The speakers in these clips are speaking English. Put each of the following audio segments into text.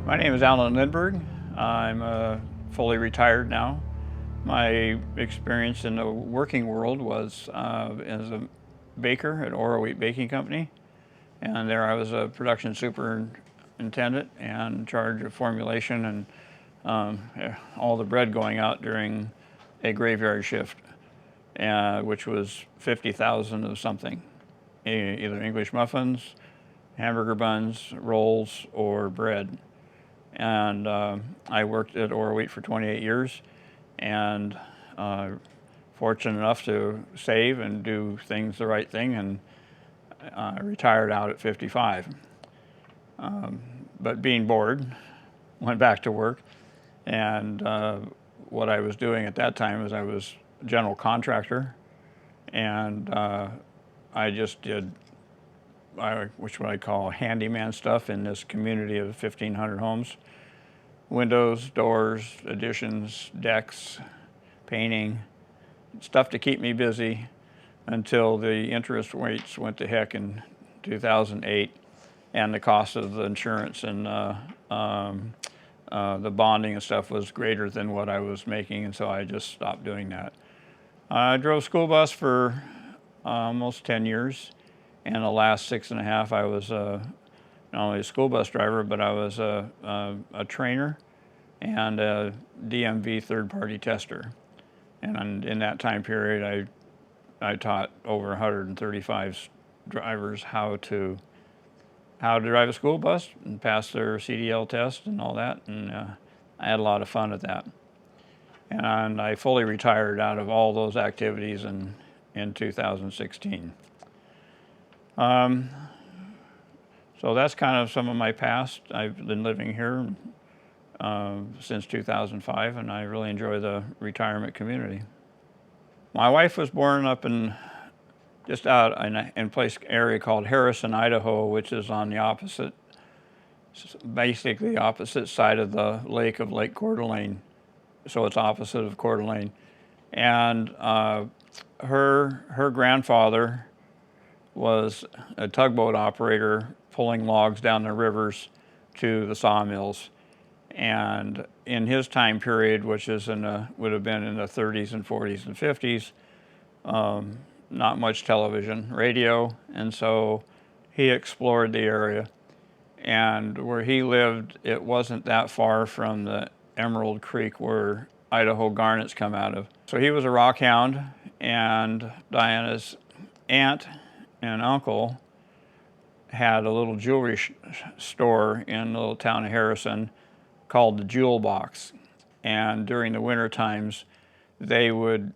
My name is Allan Lindberg. I'm fully retired now. My experience in the working world was as a baker at Oro Wheat Baking Company, and there I was a production superintendent and in charge of formulation and all the bread going out during a graveyard shift, which was 50,000 of something, either English muffins, hamburger buns, rolls, or bread. And I worked at Oro Wheat for 28 years, and fortunate enough to save and do things the right thing, and retired out at 55. But being bored, went back to work, and what I was doing at that time is I was a general contractor, and I just did which what I call handyman stuff in this community of 1,500 homes. Windows, doors, additions, decks, painting, stuff to keep me busy until the interest rates went to heck in 2008, and the cost of the insurance and the bonding and stuff was greater than what I was making, and so I just stopped doing that. I drove school bus for almost 10 years. And the last 6.5, I was not only a school bus driver, but I was a trainer and a DMV third-party tester. And in that time period, I taught over 135 drivers how to drive a school bus and pass their CDL test and all that. And I had a lot of fun at that. And I fully retired out of all those activities in 2016. So that's kind of some of my past. I've been living here since 2005, and I really enjoy the retirement community. My wife was born up just out in a area called Harrison, Idaho, which is on the basically the opposite side of the lake of Lake Coeur d'Alene. So it's opposite of Coeur d'Alene. And her grandfather was a tugboat operator pulling logs down the rivers to the sawmills. And in his time period, which is would have been in the 30s and 40s and 50s, not much television, radio, and so he explored the area. And where he lived, it wasn't that far from the Emerald Creek where Idaho garnets come out of. So he was a rock hound, and Diana's aunt and uncle had a little jewelry store in the little town of Harrison called the Jewel Box. And during the winter times, they would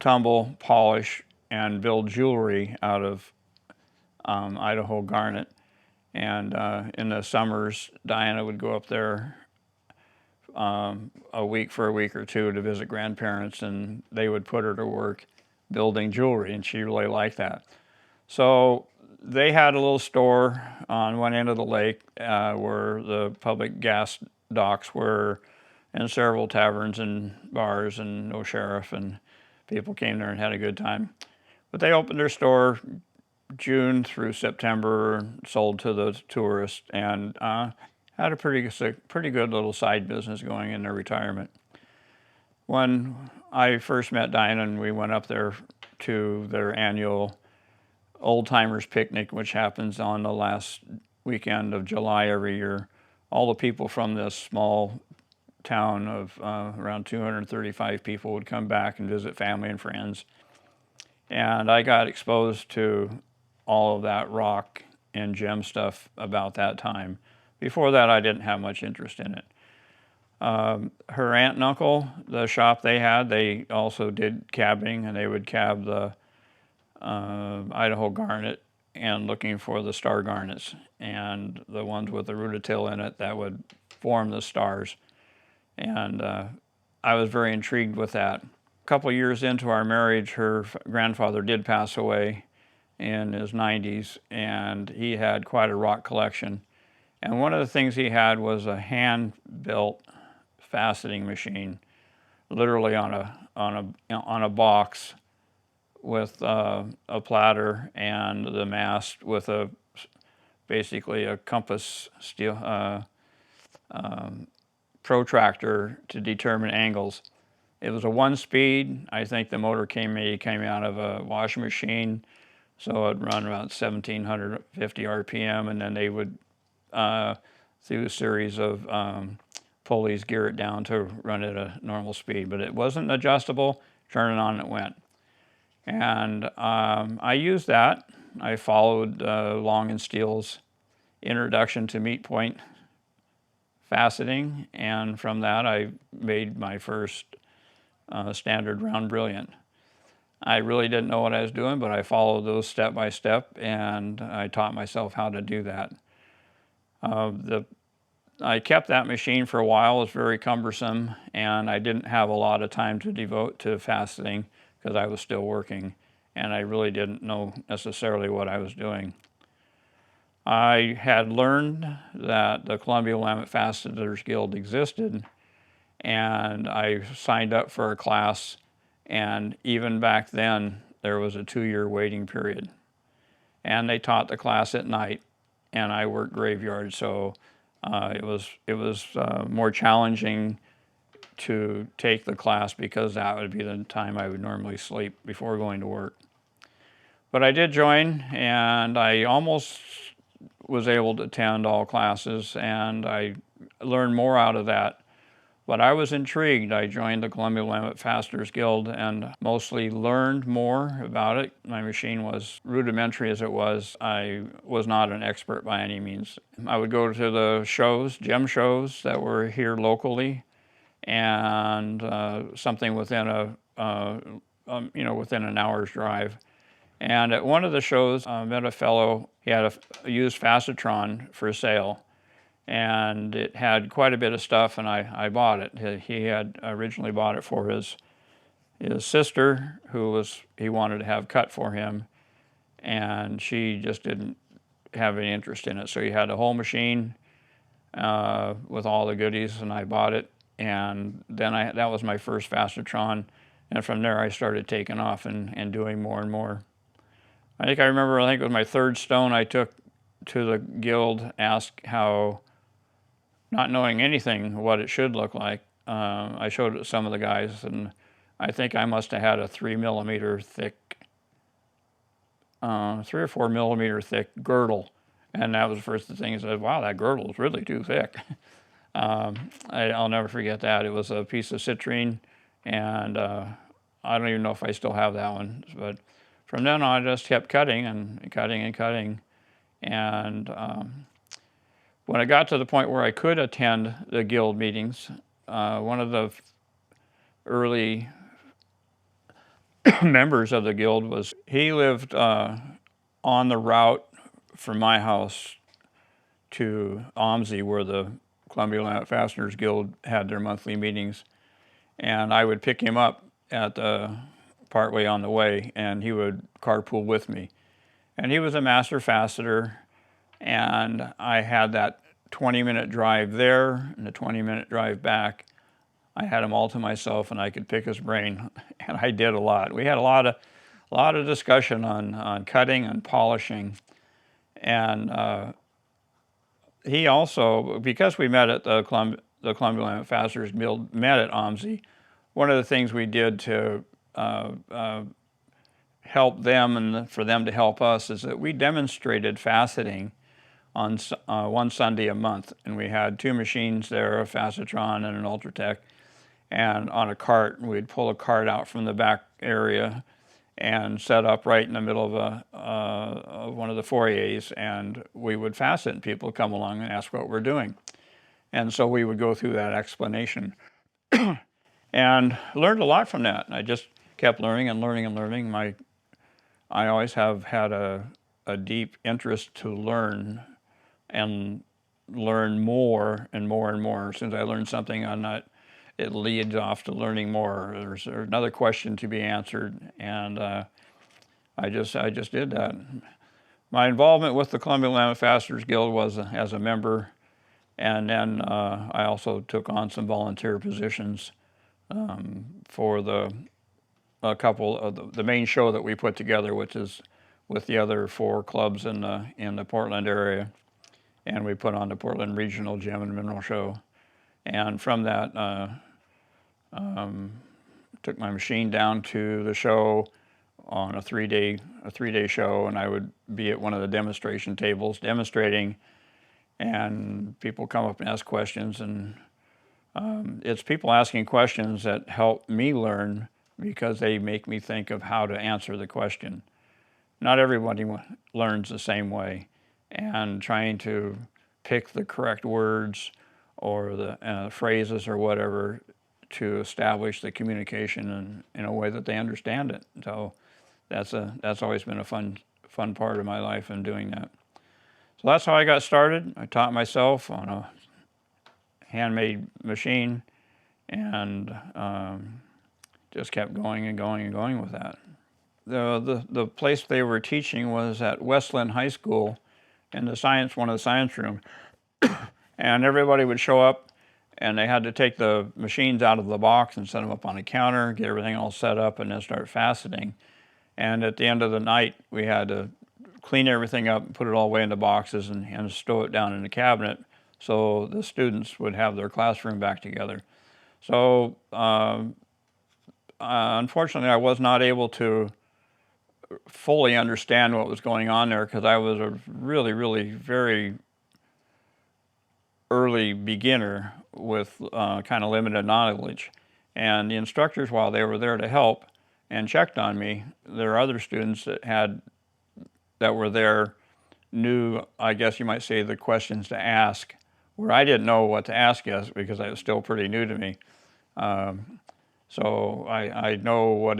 tumble, polish, and build jewelry out of Idaho garnet. And in the summers, Diana would go up there a week or two to visit grandparents, and they would put her to work building jewelry, and she really liked that. So they had a little store on one end of the lake where the public gas docks were, and several taverns and bars, and no sheriff, and people came there and had a good time. But they opened their store June through September, sold to the tourists, and had a pretty good little side business going in their retirement. When I first met Diana and we went up there to their annual Old Timers Picnic, which happens on the last weekend of July every year, all the people from this small town of around 235 people would come back and visit family and friends. And I got exposed to all of that rock and gem stuff about that time. Before that, I didn't have much interest in it. Her aunt and uncle, the shop they had, they also did cabbing, and they would cab the Idaho garnet and looking for the star garnets and the ones with the rutatil in it that would form the stars. And I was very intrigued with that. A couple years into our marriage, her grandfather did pass away in his 90s, and he had quite a rock collection. And one of the things he had was a hand-built faceting machine, literally on a box with a platter and the mast with a basically a compass steel protractor to determine angles. It was a 1-speed. I think the motor came out of a washing machine, so it'd run around 1750 RPM, and then they would, through a series of pulleys, gear it down to run at a normal speed. But it wasn't adjustable. Turn it on, it went. And I used that. I followed Long and Steele's introduction to meet point faceting, and from that I made my first standard round brilliant. I really didn't know what I was doing, but I followed those step by step, and I taught myself how to do that. I kept that machine for a while. It was very cumbersome, and I didn't have a lot of time to devote to faceting because I was still working, and I really didn't know necessarily what I was doing. I had learned that the Columbia Willamette Faceters Guild existed, and I signed up for a class, and even back then there was a 2-year waiting period. And they taught the class at night, and I worked graveyard, so it was more challenging to take the class because that would be the time I would normally sleep before going to work. But I did join, and I almost was able to attend all classes, and I learned more out of that. But I was intrigued. I joined the Columbia Willamette Faceters Guild and mostly learned more about it. My machine was rudimentary as it was. I was not an expert by any means. I would go to the shows, gem shows that were here locally, and something within within an hour's drive. And at one of the shows, I met a fellow. He had a used Facetron for sale, and it had quite a bit of stuff, and I bought it. He had originally bought it for his sister, he wanted to have cut for him, and she just didn't have any interest in it. So he had a whole machine with all the goodies, and I bought it, and then that was my first Facetron, and from there I started taking off and doing more and more. I think it was my third stone I took to the guild, asked how, not knowing anything what it should look like, I showed it to some of the guys, and I think I must have had a 3 or 4 millimeter thick girdle, and that was the first thing I said, wow, that girdle is really too thick. I'll never forget that. It was a piece of citrine, and I don't even know if I still have that one, but from then on I just kept cutting and cutting and cutting, and when I got to the point where I could attend the guild meetings, one of the early members of the guild he lived on the route from my house to OMSI, where the Columbia Willamette Faceters Guild had their monthly meetings, and I would pick him up at partway on the way, and he would carpool with me. And he was a master faceter, and I had that 20-minute drive there and a 20-minute drive back. I had him all to myself, and I could pick his brain, and I did a lot. We had a lot of discussion on cutting and polishing, and he also, because we met at the Columbia Willamette Faceters Guild, met at OMSI, one of the things we did to help them and for them to help us is that we demonstrated faceting on one Sunday a month, and we had 2 machines there, a Facetron and an Ultratech, and on a cart, we'd pull a cart out from the back area and set up right in the middle of one of the foyers, and we would facet, and people would come along and ask what we're doing. And so we would go through that explanation and learned a lot from that. I just kept learning and learning and learning. I always have had a deep interest to learn and learn more and more and more. As soon as I learn something, it leads off to learning more. There's another question to be answered, and I just did that. My involvement with the Columbia Willamette Faceters Guild was as a member, and then I also took on some volunteer positions for a couple of the main show that we put together, which is with the other 4 clubs in the Portland area, and we put on the Portland Regional Gem and Mineral Show. And from that, took my machine down to the show on a 3-day show, and I would be at one of the demonstration tables demonstrating, and people come up and ask questions, and it's people asking questions that help me learn because they make me think of how to answer the question. Not everybody learns the same way, and trying to pick the correct words or the phrases or whatever to establish the communication in a way that they understand it. So that's always been a fun part of my life in doing that. So that's how I got started. I taught myself on a handmade machine, and just kept going and going and going with that. The place they were teaching was at Westland High School in one of the science rooms. And everybody would show up, and they had to take the machines out of the box and set them up on a counter, get everything all set up, and then start faceting. And at the end of the night, we had to clean everything up and put it all away into boxes and stow it down in the cabinet so the students would have their classroom back together. So unfortunately, I was not able to fully understand what was going on there because I was a really, really very early beginner with kind of limited knowledge. And the instructors, while they were there to help and checked on me, there are other students that were there, knew, I guess you might say, the questions to ask, where I didn't know what to ask yet because it was still pretty new to me. So I know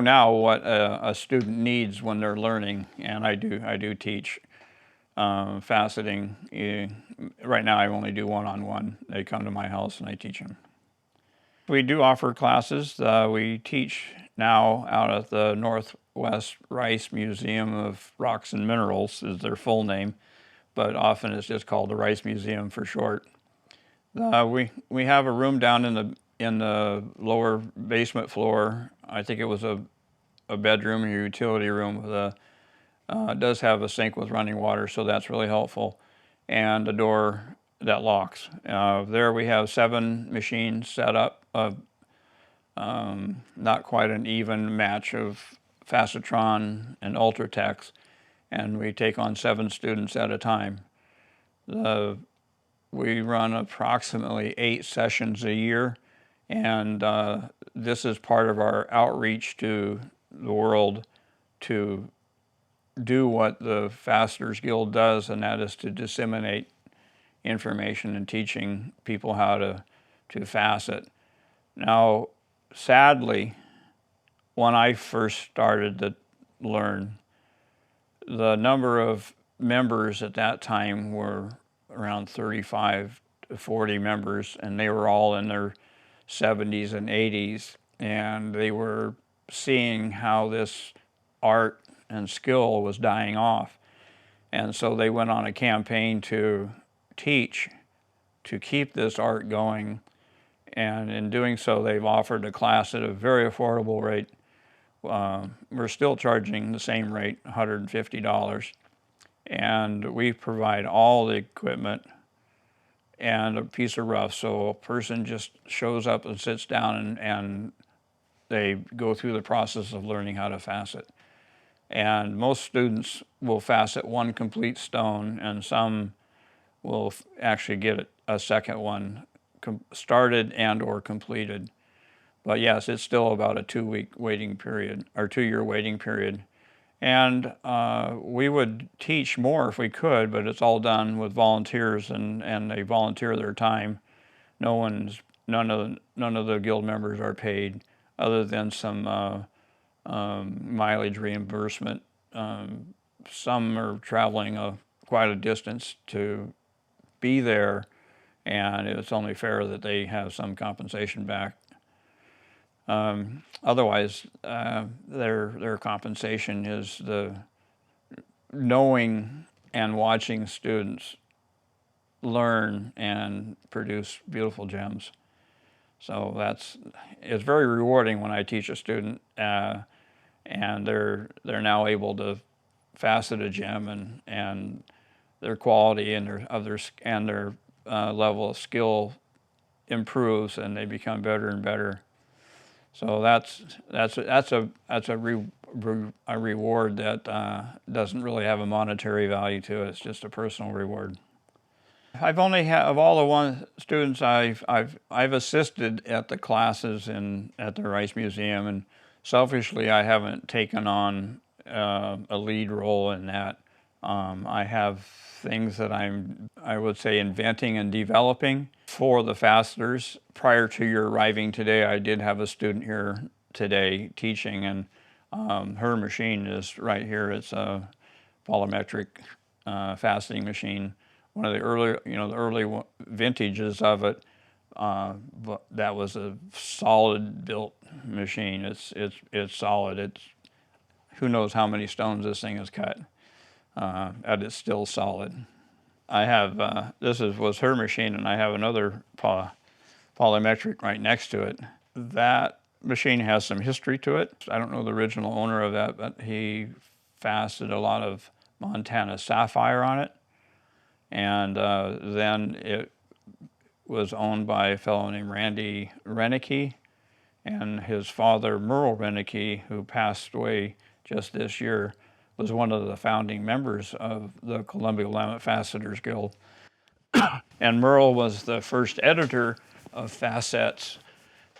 now what a student needs when they're learning, and I do teach faceting. Right now I only do one-on-one. They come to my house and I teach them. We do offer classes. We teach now out at the Northwest Rice Museum of Rocks and Minerals is their full name, but often it's just called the Rice Museum for short. We have a room down in the lower basement floor. I think it was a bedroom or utility room with it does have a sink with running water, so that's really helpful, and a door that locks. There we have 7 machines set up, not quite an even match of Facetron and Ultratex, and we take on 7 students at a time. We run approximately 8 sessions a year, and this is part of our outreach to the world to do what the Faceters Guild does, and that is to disseminate information and teaching people how to facet. Now, sadly, when I first started to learn, the number of members at that time were around 35 to 40 members, and they were all in their 70s and 80s, and they were seeing how this art and skill was dying off. And so they went on a campaign to teach, to keep this art going, and in doing so they've offered a class at a very affordable rate. We're still charging the same rate, $150, and we provide all the equipment and a piece of rough, so a person just shows up and sits down and they go through the process of learning how to facet. And most students will facet one complete stone, and some will actually get a second one started and or completed. But yes, it's still about a 2-week waiting period, or 2-year waiting period. And we would teach more if we could, but it's all done with volunteers, and they volunteer their time. None of the guild members are paid, other than some mileage reimbursement. Some are traveling quite a distance to be there, and it's only fair that they have some compensation back. Otherwise, their compensation is the knowing and watching students learn and produce beautiful gems. So it's very rewarding when I teach a student, and they're now able to facet a gem, and their quality and their level of skill improves, and they become better and better. So that's a reward that doesn't really have a monetary value to it. It's just a personal reward. I've only had, of all the students I've assisted at the classes at the Rice Museum, and selfishly I haven't taken on a lead role in that. I have things that I would say, inventing and developing for the faceters. Prior to your arriving today, I did have a student here today teaching, and her machine is right here. It's a polymetric faceting machine, one of the early vintages of it. But that was a solid built machine. It's solid. It's, who knows how many stones this thing has cut, and it's still solid. I have was her machine, and I have another polymetric right next to it. That machine has some history to it. I don't know the original owner of that, but he faceted a lot of Montana sapphire on it, and then it was owned by a fellow named Randy Renicky, and his father, Merle Renicky, who passed away just this year, was one of the founding members of the Columbia Willamette Faceters Guild. And Merle was the first editor of Facets.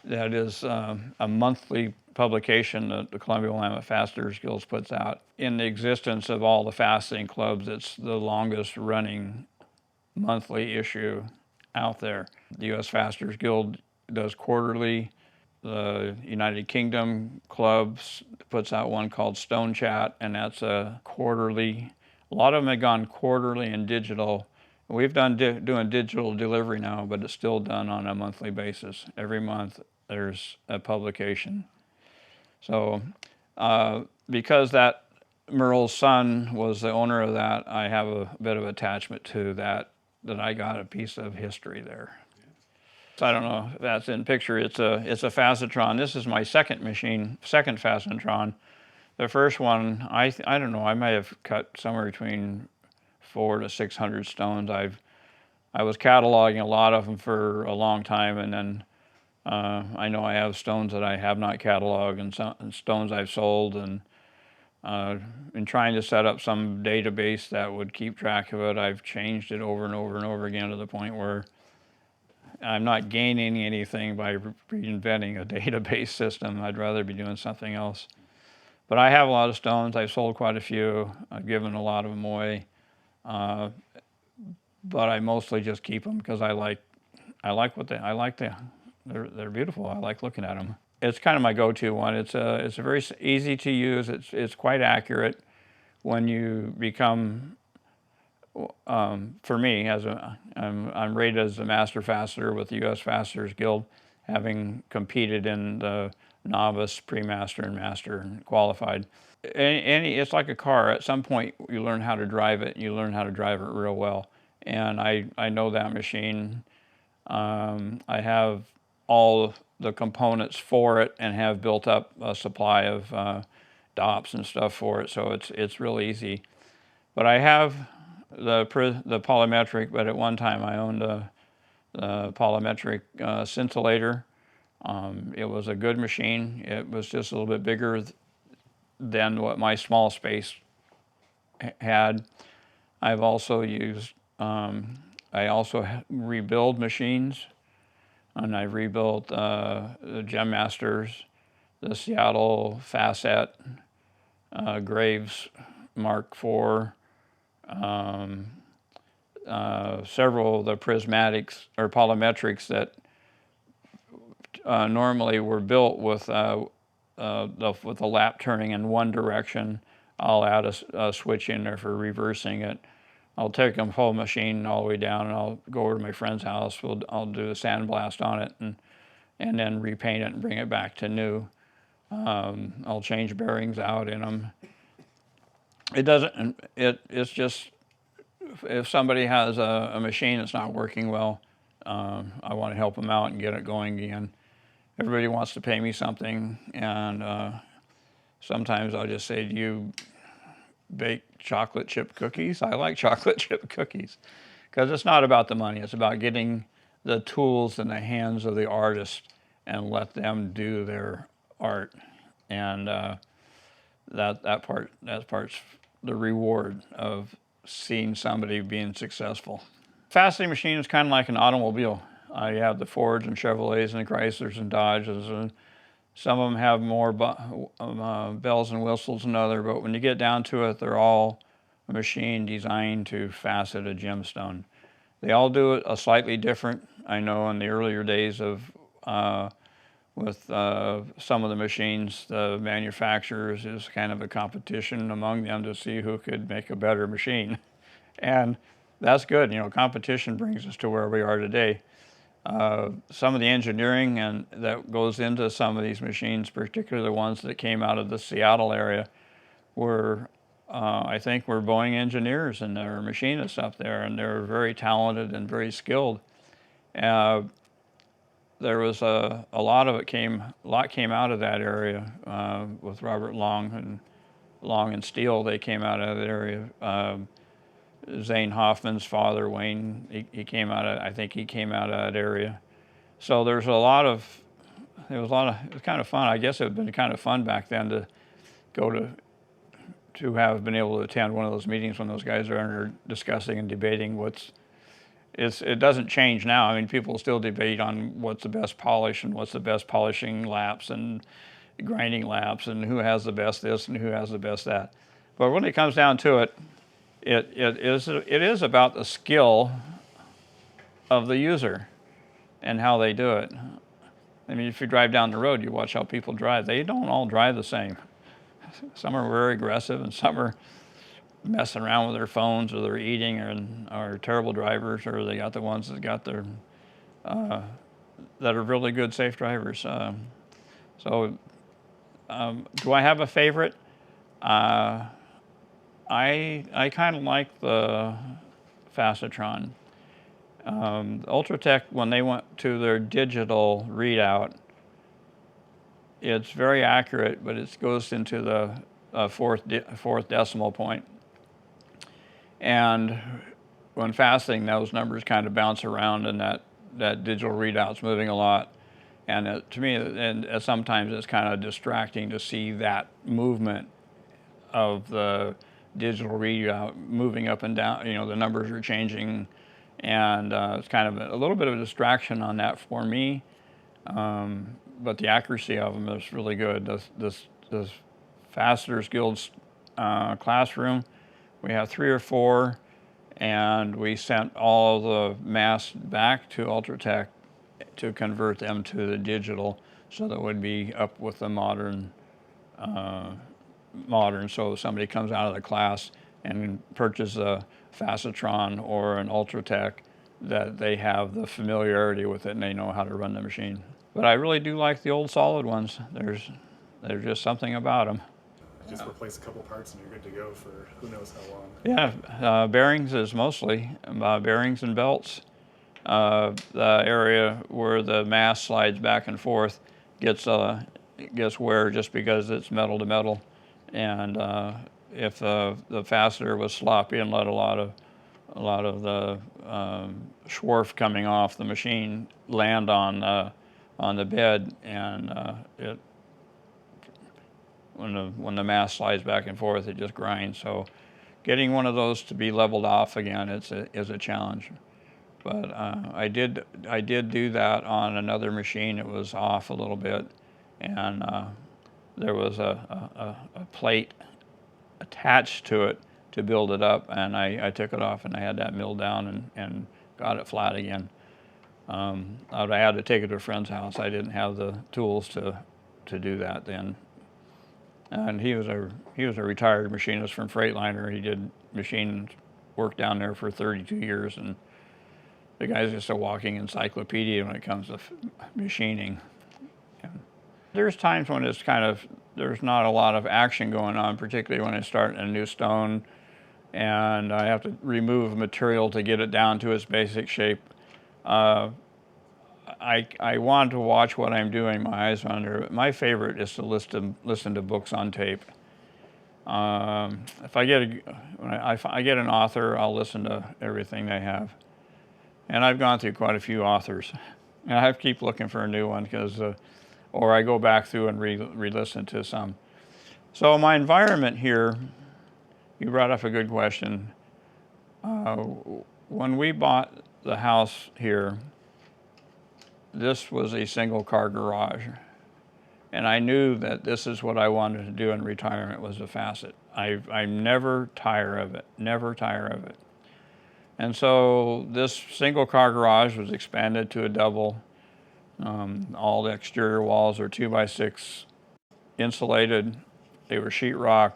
That is a monthly publication that the Columbia Willamette Faceters Guild puts out. In the existence of all the faceting clubs, it's the longest running monthly issue out there. The U.S. Faceters Guild does quarterly. The United Kingdom clubs puts out one called Stone Chat, and that's a quarterly. A lot of them have gone quarterly and digital. We've done doing digital delivery now, but it's still done on a monthly basis. Every month there's a publication. So because that Merle's son was the owner of that, I have a bit of attachment to that I got a piece of history there. So I don't know if that's in picture. It's a Facetron. This is my second Facetron. The first one, I don't know, I may have cut somewhere between 400 to 600 stones. I was cataloging a lot of them for a long time, and then I know I have stones that I have not cataloged, and stones I've sold, and in trying to set up some database that would keep track of it, I've changed it over and over and over again to the point where I'm not gaining anything by reinventing a database system. I'd rather be doing something else. But I have a lot of stones. I've sold quite a few. I've given a lot of them away. But I mostly just keep them because they're beautiful. I like looking at them. It's kind of my go-to one. It's very easy to use. It's quite accurate when you become. For me, I'm rated as a master faceter with the U.S. Faceters Guild, having competed in the novice, pre-master, and master, and qualified. It's like a car. At some point, you learn how to drive it. You learn how to drive it real well. And I know that machine. I have all the components for it, and have built up a supply of DOPs and stuff for it. So it's really easy. But I have the polymetric, but at one time I owned a polymetric scintillator. It was a good machine. It was just a little bit bigger than what my small space had. I've also used, I also rebuild machines, and I've rebuilt the Gem Masters, the Seattle Facet, Graves Mark IV, several of the prismatics or polymetrics that normally were built with the lap turning in one direction. I'll add a switch in there for reversing it. I'll take a whole machine all the way down, and I'll go over to my friend's house. I'll do a sandblast on it, and then repaint it and bring it back to new. I'll change bearings out in them. It's just, if somebody has a machine that's not working well, I want to help them out and get it going again. Everybody wants to pay me something, and sometimes I'll just say, do you bake chocolate chip cookies? I like chocolate chip cookies. Because it's not about the money, it's about getting the tools in the hands of the artist and let them do their art. And that part's the reward of seeing somebody being successful. Faceting machine is kind of like an automobile. You have the Fords and Chevrolets and the Chryslers and Dodges, and some of them have more bells and whistles than others, but when you get down to it, they're all a machine designed to facet a gemstone. They all do it a slightly different. I know in the earlier days of with some of the machines, the manufacturers, is kind of a competition among them to see who could make a better machine. And that's good. You know, competition brings us to where we are today. Some of the engineering and that goes into some of these machines, particularly the ones that came out of the Seattle area, were I think were Boeing engineers and there were machinists up there, and they were very talented and very skilled. There was a lot came out of that area with Robert Long and Steele. They came out of that area. Zane Hoffman's father, Wayne, he came out of, I think he came out of that area. So it was kind of fun. I guess it would have been kind of fun back then to go to have been able to attend one of those meetings when those guys are discussing and debating it doesn't change now. I mean, people still debate on what's the best polish and what's the best polishing laps and grinding laps and who has the best this and who has the best that. But when it comes down to it, it is about the skill of the user and how they do it. I mean, if you drive down the road, you watch how people drive. They don't all drive the same. Some are very aggressive, and some are messing around with their phones, or they're eating, or are terrible drivers, or they got the ones that got their that are really good, safe drivers. Do I have a favorite? I kind of like the Facetron. Ultratech, when they went to their digital readout, it's very accurate, but it goes into the fourth decimal point. And when faceting, those numbers kind of bounce around, and that digital readout's moving a lot. And to me, sometimes it's kind of distracting to see that movement of the digital readout moving up and down. You know, the numbers are changing, and it's kind of a little bit of a distraction on that for me. But the accuracy of them is really good. This Faceters Guild's classroom, we have 3 or 4, and we sent all the masks back to Ultratech to convert them to the digital, so that would be up with the modern. So if somebody comes out of the class and purchases a Facetron or an Ultratech, that they have the familiarity with it and they know how to run the machine. But I really do like the old solid ones. There's just something about them. Just replace a couple parts and you're good to go for who knows how long. Yeah, bearings is mostly bearings and belts. The area where the mass slides back and forth gets wear just because it's metal to metal, and if the fastener was sloppy and let a lot of the swarf coming off the machine land on the bed, and when the mass slides back and forth, it just grinds. So getting one of those to be leveled off again is a challenge. But I did do that on another machine. It was off a little bit, and there was a plate attached to it to build it up, and I took it off and I had that milled down and got it flat again. I had to take it to a friend's house. I didn't have the tools to do that then. And he was a retired machinist from Freightliner. He did machine work down there for 32 years, and the guy's just a walking encyclopedia when it comes to machining. And there's times when it's there's not a lot of action going on, particularly when I start a new stone and I have to remove material to get it down to its basic shape. I I want to watch what I'm doing. My eyes are under it. My favorite is to listen to books on tape. If I get if I get an author, I'll listen to everything they have. And I've gone through quite a few authors. And I have to keep looking for a new one because, or I go back through and re-listen to some. So my environment here, you brought up a good question. When we bought the house here, this was a single car garage. And I knew that this is what I wanted to do in retirement, was to facet. I never tire of it, never tire of it. And so this single car garage was expanded to a double. All the exterior walls are 2x6 insulated. They were sheetrock,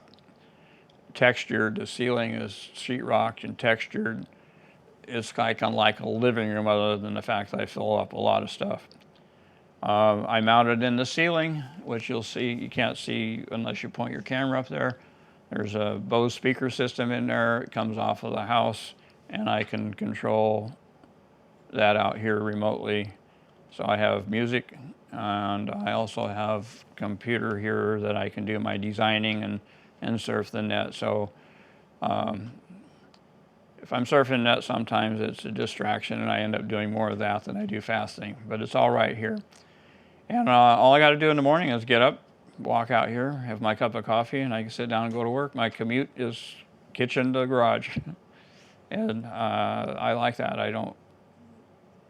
textured. The ceiling is sheetrock and textured. It's like unlike a living room, other than the fact that I fill up a lot of stuff. I mounted in the ceiling, which you'll see, you can't see unless you point your camera up there. There's a Bose speaker system in there. It comes off of the house, and I can control that out here remotely. So I have music, and I also have a computer here that I can do my designing and surf the net. So if I'm surfing the net, sometimes it's a distraction, and I end up doing more of that than I do fasting. But it's all right here. And all I got to do in the morning is get up, walk out here, have my cup of coffee, and I can sit down and go to work. My commute is kitchen to garage. And I like that.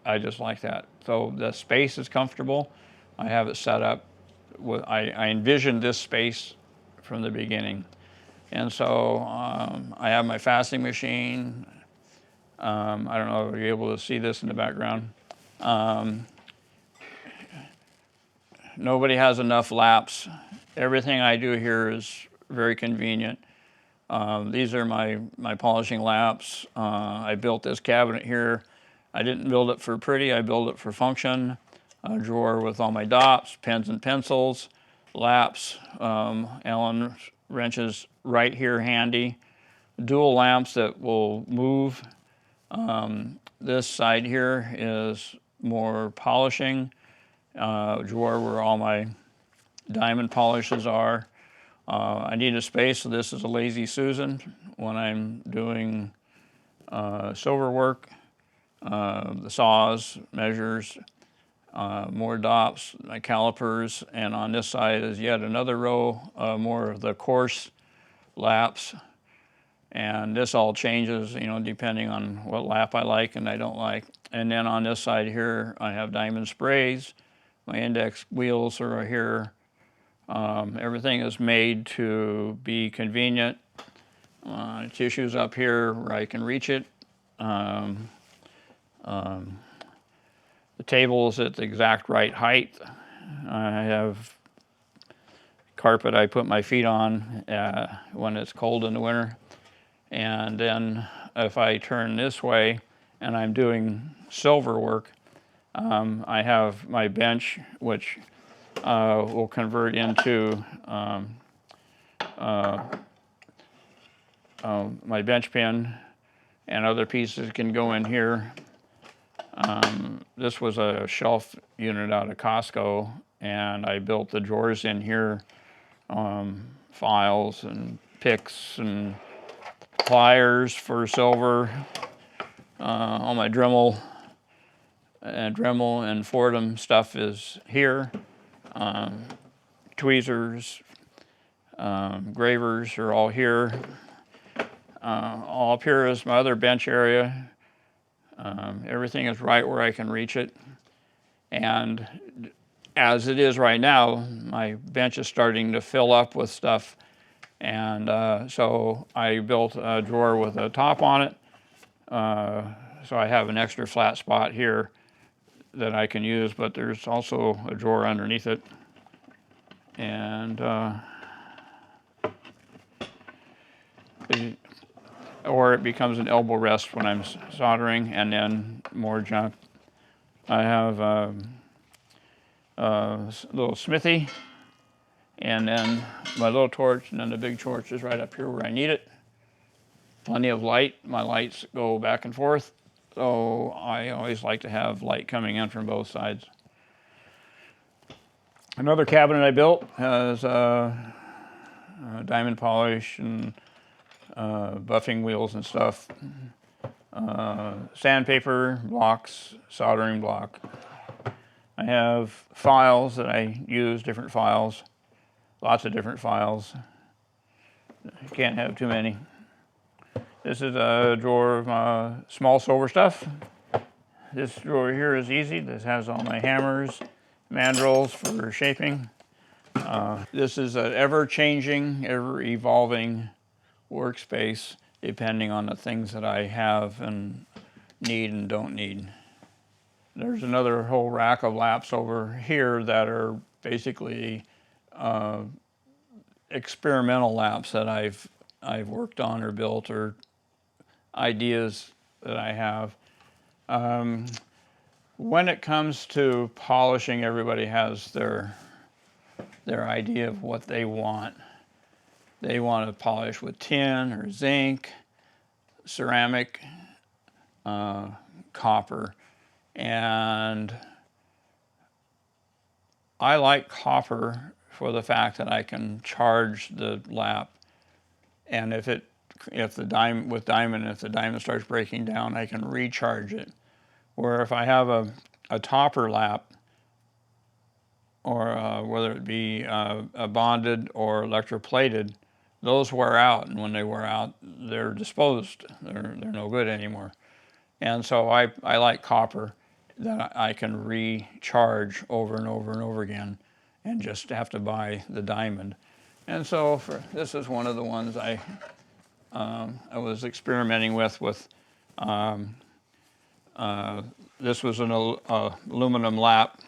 I just like that. So the space is comfortable. I have it set up. I envisioned this space from the beginning. And so I have my fasting machine. I don't know if you're able to see this in the background. Nobody has enough laps. Everything I do here is very convenient. These are my polishing laps. I built this cabinet here. I didn't build it for pretty, I built it for function. A drawer with all my dots, pens and pencils, laps, Allen wrenches right here handy. Dual lamps that will move. This side here is more polishing. Drawer where all my diamond polishes are. I need a space, so this is a Lazy Susan when I'm doing silver work. The saws, measures, more dops, my calipers, and on this side is yet another row, more of the coarse laps. And this all changes, depending on what lap I like and I don't like. And then on this side here, I have diamond sprays. My index wheels are here. Everything is made to be convenient. Tissues up here where I can reach it. The table is at the exact right height. I have carpet I put my feet on when it's cold in the winter. And then if I turn this way and I'm doing silver work, I have my bench, which will convert into my bench pin, and other pieces can go in here. This was a shelf unit out of Costco, and I built the drawers in here, files and picks and pliers for silver, all my Dremel and Fordham stuff is here. Tweezers, gravers are all here. All up here is my other bench area. Everything is right where I can reach it. And as it is right now, my bench is starting to fill up with stuff. And so I built a drawer with a top on it. So I have an extra flat spot here that I can use, but there's also a drawer underneath it. And or it becomes an elbow rest when I'm soldering, and then more junk. I have a little smithy, and then my little torch, and then the big torch is right up here where I need it. Plenty of light. My lights go back and forth, So I always like to have light coming in from both sides. Another cabinet I built has diamond polish and buffing wheels and stuff. Sandpaper blocks, soldering block. I have files that I use, different files, lots of different files. You can't have too many. This is a drawer of small silver stuff. This drawer here is easy. This has all my hammers, mandrels for shaping. This is an ever-changing, ever-evolving workspace depending on the things that I have and need and don't need. There's another whole rack of laps over here that are basically experimental laps that I've worked on or built, or ideas that I have. When it comes to polishing, everybody has their idea of what they want. They want to polish with tin or zinc, ceramic, copper, and I like copper for the fact that I can charge the lap, and if the diamond starts breaking down, I can recharge it. Where if I have a topper lap, or whether it be a bonded or electroplated, those wear out, and when they wear out, they're disposed. They're no good anymore. And so I like copper that I can recharge over and over and over again, and just have to buy the diamond. And so this is one of the ones I was experimenting with. This was an aluminum lap,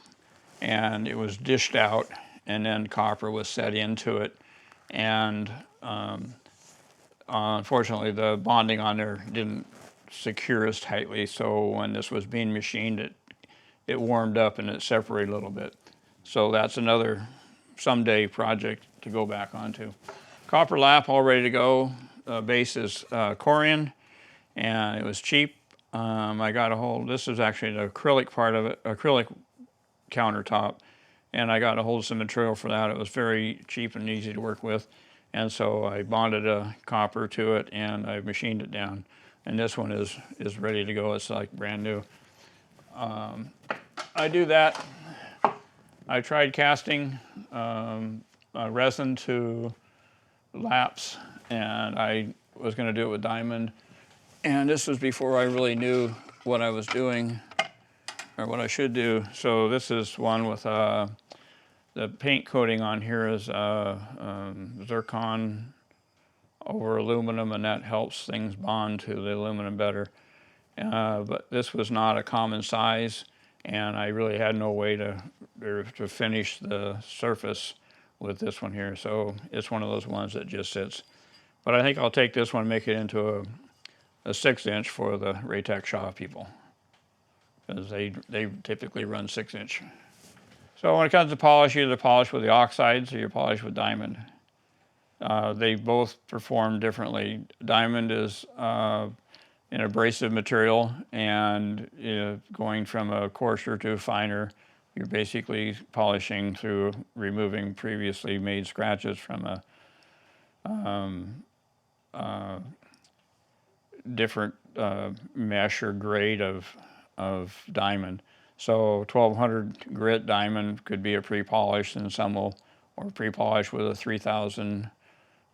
and it was dished out, and then copper was set into it. And unfortunately, the bonding on there didn't secure as tightly, so when this was being machined, it warmed up and it separated a little bit. So that's another someday project to go back onto. Copper lap all ready to go. Base is Cerium, and it was cheap. I got a hold, this is actually the acrylic part of it, acrylic countertop, and I got a hold of some material for that. It was very cheap and easy to work with, and so I bonded a copper to it and I machined it down. And this one is ready to go. It's like brand new. I do that. I tried casting resin to laps, and I was going to do it with diamond. And this was before I really knew what I was doing or what I should do. So this is one with the paint coating on here is zircon over aluminum, and that helps things bond to the aluminum better. But this was not a common size, and I really had no way to finish the surface with this one here. So it's one of those ones that just sits. But I think I'll take this one and make it into a 6-inch for the Raytech Shaw people, because they typically run 6-inch. So when it comes to polish, you either polish with the oxides or you polish with diamond. They both perform differently. Diamond is an abrasive material, and going from a coarser to a finer, you're basically polishing through removing previously made scratches from a different mesh or grade of diamond. So 1200 grit diamond could be a pre-polished, and some will pre-polish with a 3000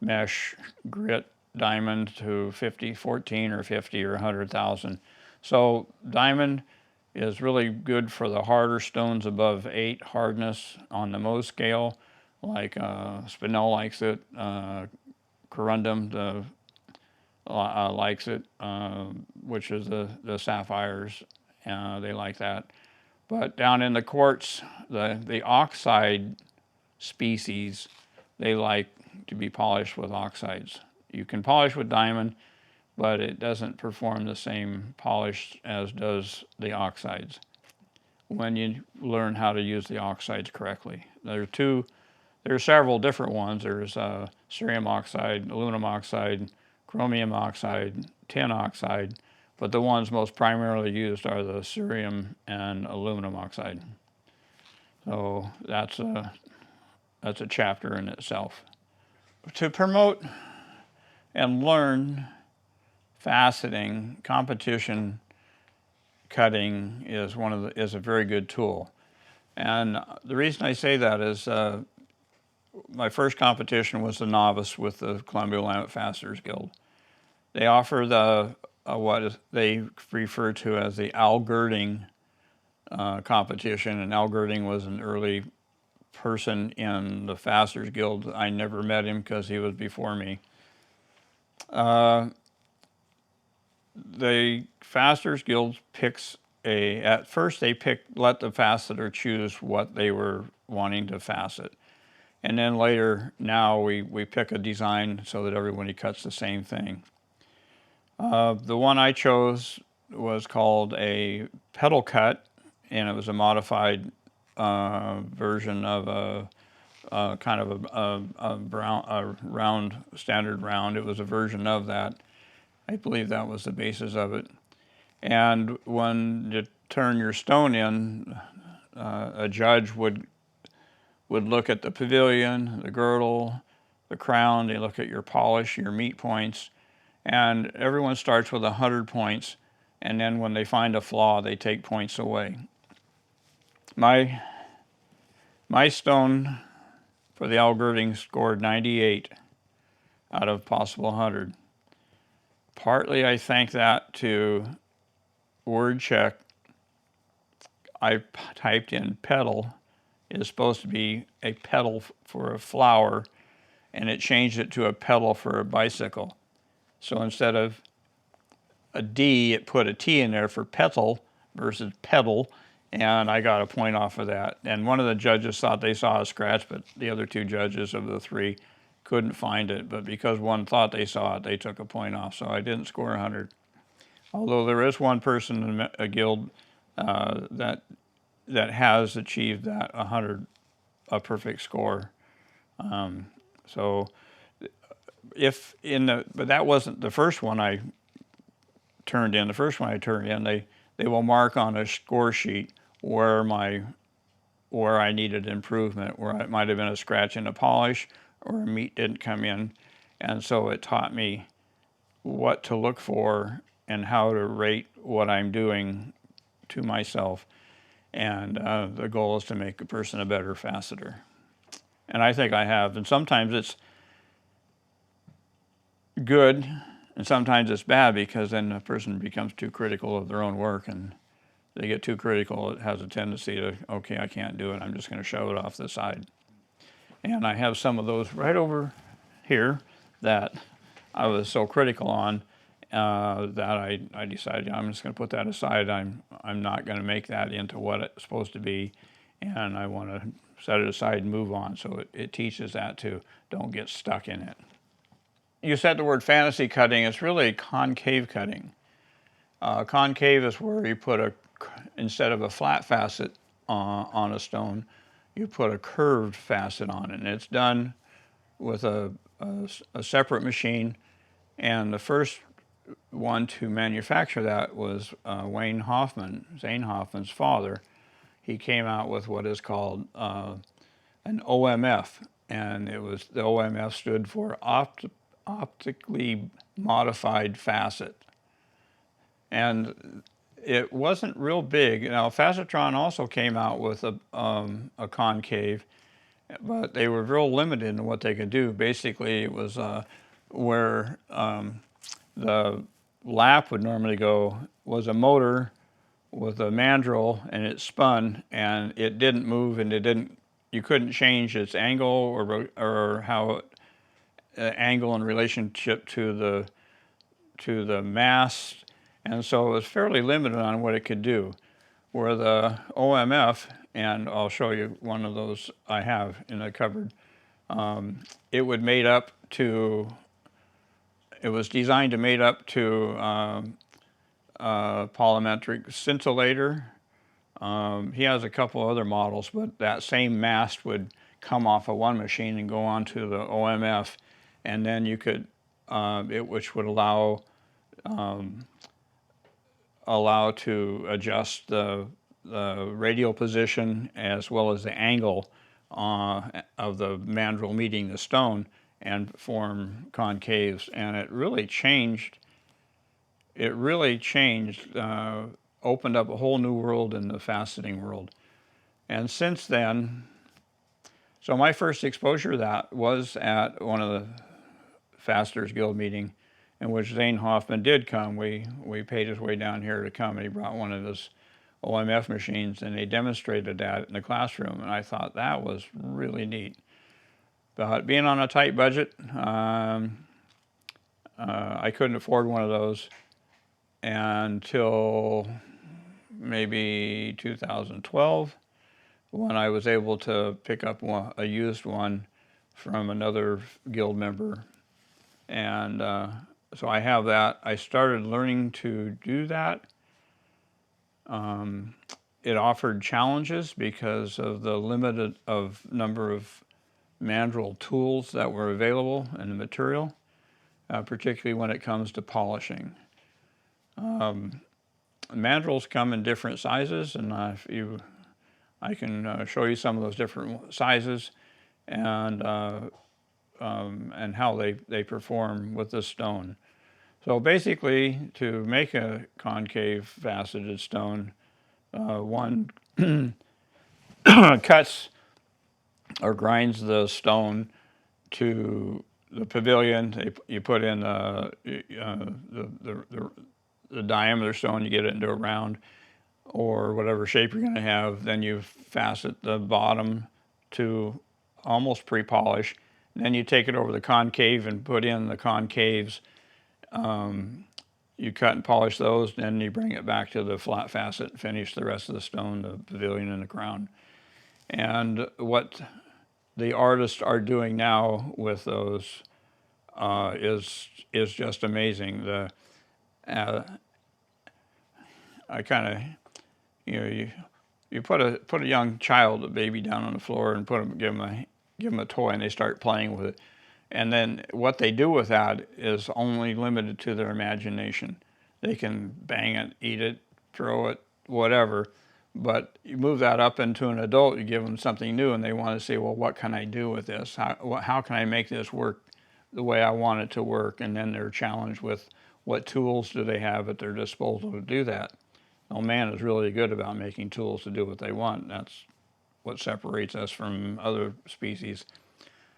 mesh grit diamond to 14 or 50 or 100,000. So diamond is really good for the harder stones above 8 hardness on the Mohs scale, like Spinel likes it, Corundum likes it, which is the sapphires. They like that. But down in the quartz, the oxide species, they like to be polished with oxides. You can polish with diamond, but it doesn't perform the same polish as does the oxides when you learn how to use the oxides correctly. There are several different ones. There's cerium oxide, aluminum oxide, chromium oxide, tin oxide. but the ones most primarily used are the cerium and aluminum oxide. So that's a chapter in itself. To promote and learn faceting, competition cutting is a very good tool. And the reason I say that is my first competition was the novice with the Columbia Willamette Faceters Guild. They offer what they refer to as the Al Girding competition, and Al Girding was an early person in the Faceters Guild. I never met him because he was before me. The Faceters Guild picks at first they let the faceter choose what they were wanting to facet. And then later, now we pick a design so that everybody cuts the same thing. The one I chose was called a pedal cut, and it was a modified version of a kind of a round, standard round. It was a version of that. I believe that was the basis of it. And when you turn your stone in, a judge would look at the pavilion, the girdle, the crown. They look at your polish, your meet points, and everyone starts with 100 points, and then when they find a flaw, they take points away. My stone for the Al Girding scored 98 out of possible 100. Partly I thank that to word check. I typed in pedal. Is supposed to be a pedal for a flower, and it changed it to a pedal for a bicycle. So instead of a D, it put a T in there for petal versus pedal, and I got a point off of that. And one of the judges thought they saw a scratch, but the other two judges of the three couldn't find it. But because one thought they saw it, they took a point off. So I didn't score 100. Although there is one person in a guild that has achieved that 100, a perfect score. But that wasn't the first one I turned in. The first one I turned in, they will mark on a score sheet where I needed improvement, where it might have been a scratch in the polish or a meat didn't come in. And so it taught me what to look for and how to rate what I'm doing to myself. And the goal is to make a person a better faceter. And I think I have. And sometimes it's good, and sometimes it's bad, because then the person becomes too critical of their own work, and they get too critical. It has a tendency to, okay, I can't do it. I'm just going to shove it off the side. And I have some of those right over here that I was so critical on that I decided I'm just going to put that aside. I'm not going to make that into what it's supposed to be, and I want to set it aside and move on. So it teaches that too. Don't get stuck in it. You said the word fantasy cutting. It's really concave cutting. Concave is where you put instead of a flat facet on a stone, you put a curved facet on it, and it's done with a separate machine. And the first one to manufacture that was Wayne Hoffman, Zane Hoffman's father. He came out with what is called an OMF, and the OMF stood for optically modified facet. And it wasn't real big. Now, Facetron also came out with a concave, but they were real limited in what they could do. Basically, it was where the lap would normally go was a motor with a mandrel, and it spun, and it didn't move, and you couldn't change its angle or how angle in relationship to the mast, and so it was fairly limited on what it could do. Where the OMF, and I'll show you one of those I have in the cupboard, it was designed to mate up to polymetric scintillator. He has a couple other models, but that same mast would come off of one machine and go onto the OMF, and then you could, which would allow allow to adjust the radial position as well as the angle of the mandrel meeting the stone and form concaves. And it really changed, opened up a whole new world in the faceting world. And since then, so my first exposure to that was at one of the Faceters Guild meeting, in which Zane Hoffman did come. We paid his way down here to come, and he brought one of his OMF machines, and they demonstrated that in the classroom, and I thought that was really neat. But being on a tight budget, I couldn't afford one of those until maybe 2012, when I was able to pick up a used one from another guild member. And so I have that. I started learning to do that. It offered challenges because of the limited number of mandrel tools that were available in the material, particularly when it comes to polishing. Mandrels come in different sizes, and I can show you some of those different sizes and how they perform with this stone. So basically, to make a concave faceted stone, one cuts or grinds the stone to the pavilion. You put in the diameter stone, you get it into a round or whatever shape you're going to have. Then you facet the bottom to almost pre-polish. Then you take it over the concave and put in the concaves. You cut and polish those, then you bring it back to the flat facet and finish the rest of the stone, the pavilion and the crown. And what the artists are doing now with those is just amazing. I kind of, you put a young child, a baby, down on the floor and give them a toy, and they start playing with it. And then what they do with that is only limited to their imagination. They can bang it, eat it, throw it, whatever. But you move that up into an adult, you give them something new, and they want to say, well, what can I do with this? How can I make this work the way I want it to work? And then they're challenged with what tools do they have at their disposal to do that. Well, man is really good about making tools to do what they want. That's what separates us from other species.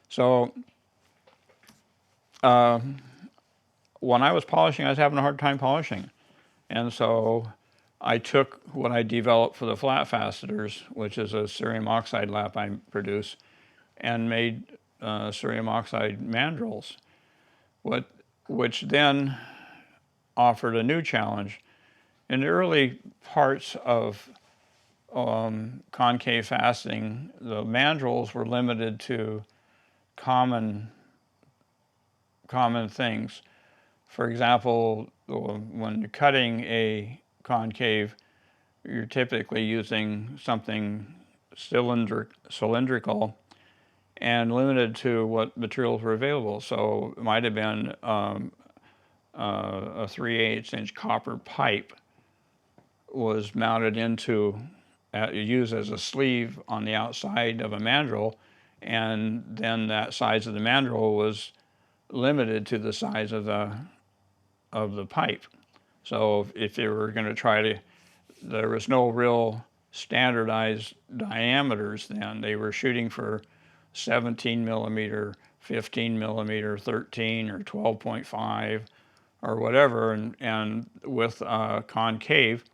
So when I was polishing, I was having a hard time polishing. And so I took what I developed for the flat faceters, which is a cerium oxide lap I produce, and made cerium oxide mandrels, which then offered a new challenge. In the early parts of concave faceting, the mandrels were limited to common things. For example, when you're cutting a concave, you're typically using something cylindrical and limited to what materials were available. So it might have been a 3/8 inch copper pipe was mounted into, used as a sleeve on the outside of a mandrel, and then that size of the mandrel was limited to the size of the pipe. So if you were going to try to, there was no real standardized diameters then. They were shooting for 17 millimeter, 15 millimeter, 13 or 12.5 or whatever, and with concave,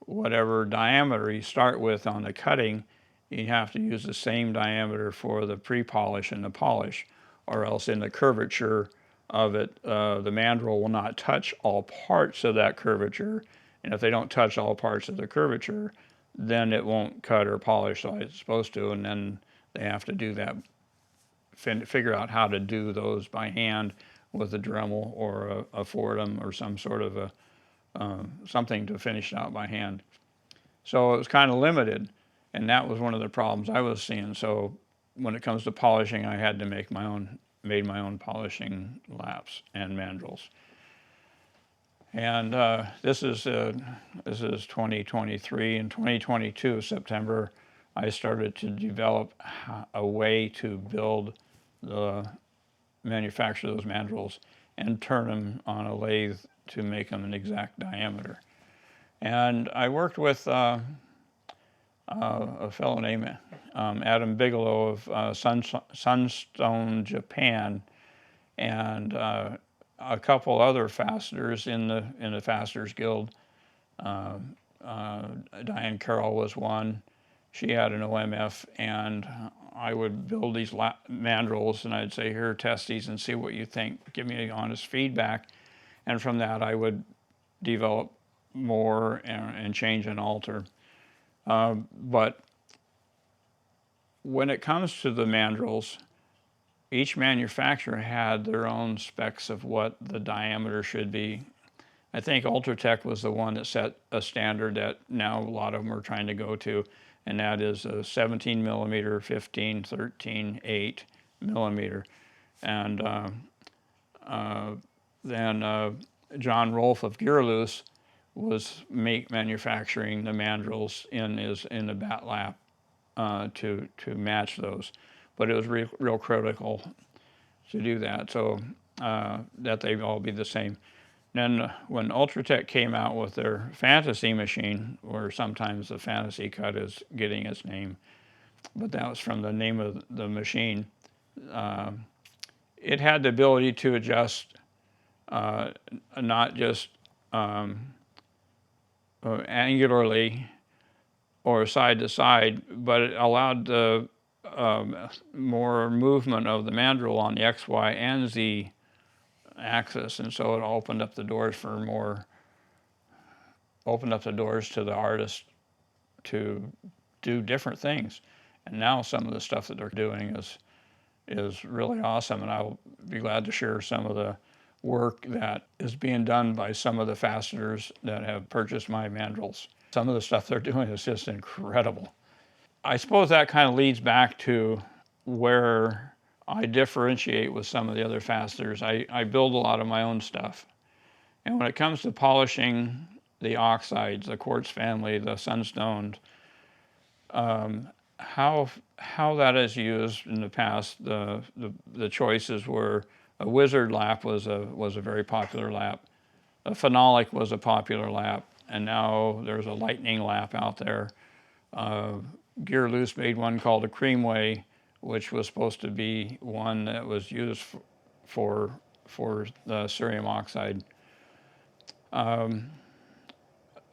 whatever diameter you start with on the cutting, you have to use the same diameter for the pre-polish and the polish, or else in the curvature of it, the mandrel will not touch all parts of that curvature. And if they don't touch all parts of the curvature, then it won't cut or polish like it's supposed to. And then they have to do that, figure out how to do those by hand with a Dremel or a Fordham or some sort of a something to finish it out by hand. So it was kind of limited, and that was one of the problems I was seeing. So when it comes to polishing, I had to made my own polishing laps and mandrels. And this is 2023. In 2022, September, I started to develop a way to manufacture those mandrels and turn them on a lathe to make them an exact diameter. And I worked with a fellow named Adam Bigelow of Sunstone, Japan, and a couple other fasteners in the Faceters Guild. Diane Carroll was one. She had an OMF, and I would build these mandrels, and I'd say, here, test these and see what you think. Give me honest feedback. And from that, I would develop more and change and alter. But when it comes to the mandrels, each manufacturer had their own specs of what the diameter should be. I think Ultratech was the one that set a standard that now a lot of them are trying to go to, and that is a 17 millimeter, 15, 13, 8 millimeter. And then John Rolfe of Gearloose was manufacturing the mandrels in the bat lap to match those. But it was real critical to do that, so that they all be the same. Then when Ultratech came out with their Fantasy machine, or sometimes the Fantasy cut is getting its name, but that was from the name of the machine, it had the ability to adjust not just angularly or side to side, but it allowed the more movement of the mandrel on the X, Y, and Z axis, and so it opened up the doors to the artist to do different things. And now some of the stuff that they're doing is really awesome, and I'll be glad to share some of the work that is being done by some of the fasteners that have purchased my mandrels. Some of the stuff they're doing is just incredible. I suppose that kind of leads back to where I differentiate with some of the other fasteners. I build a lot of my own stuff. And when it comes to polishing the oxides, the quartz family, the sunstones, how that is used in the past, the choices were a wizard lap was a very popular lap. A phenolic was a popular lap, and now there's a lightning lap out there. Gearloose made one called a creamway, which was supposed to be one that was used for the cerium oxide. One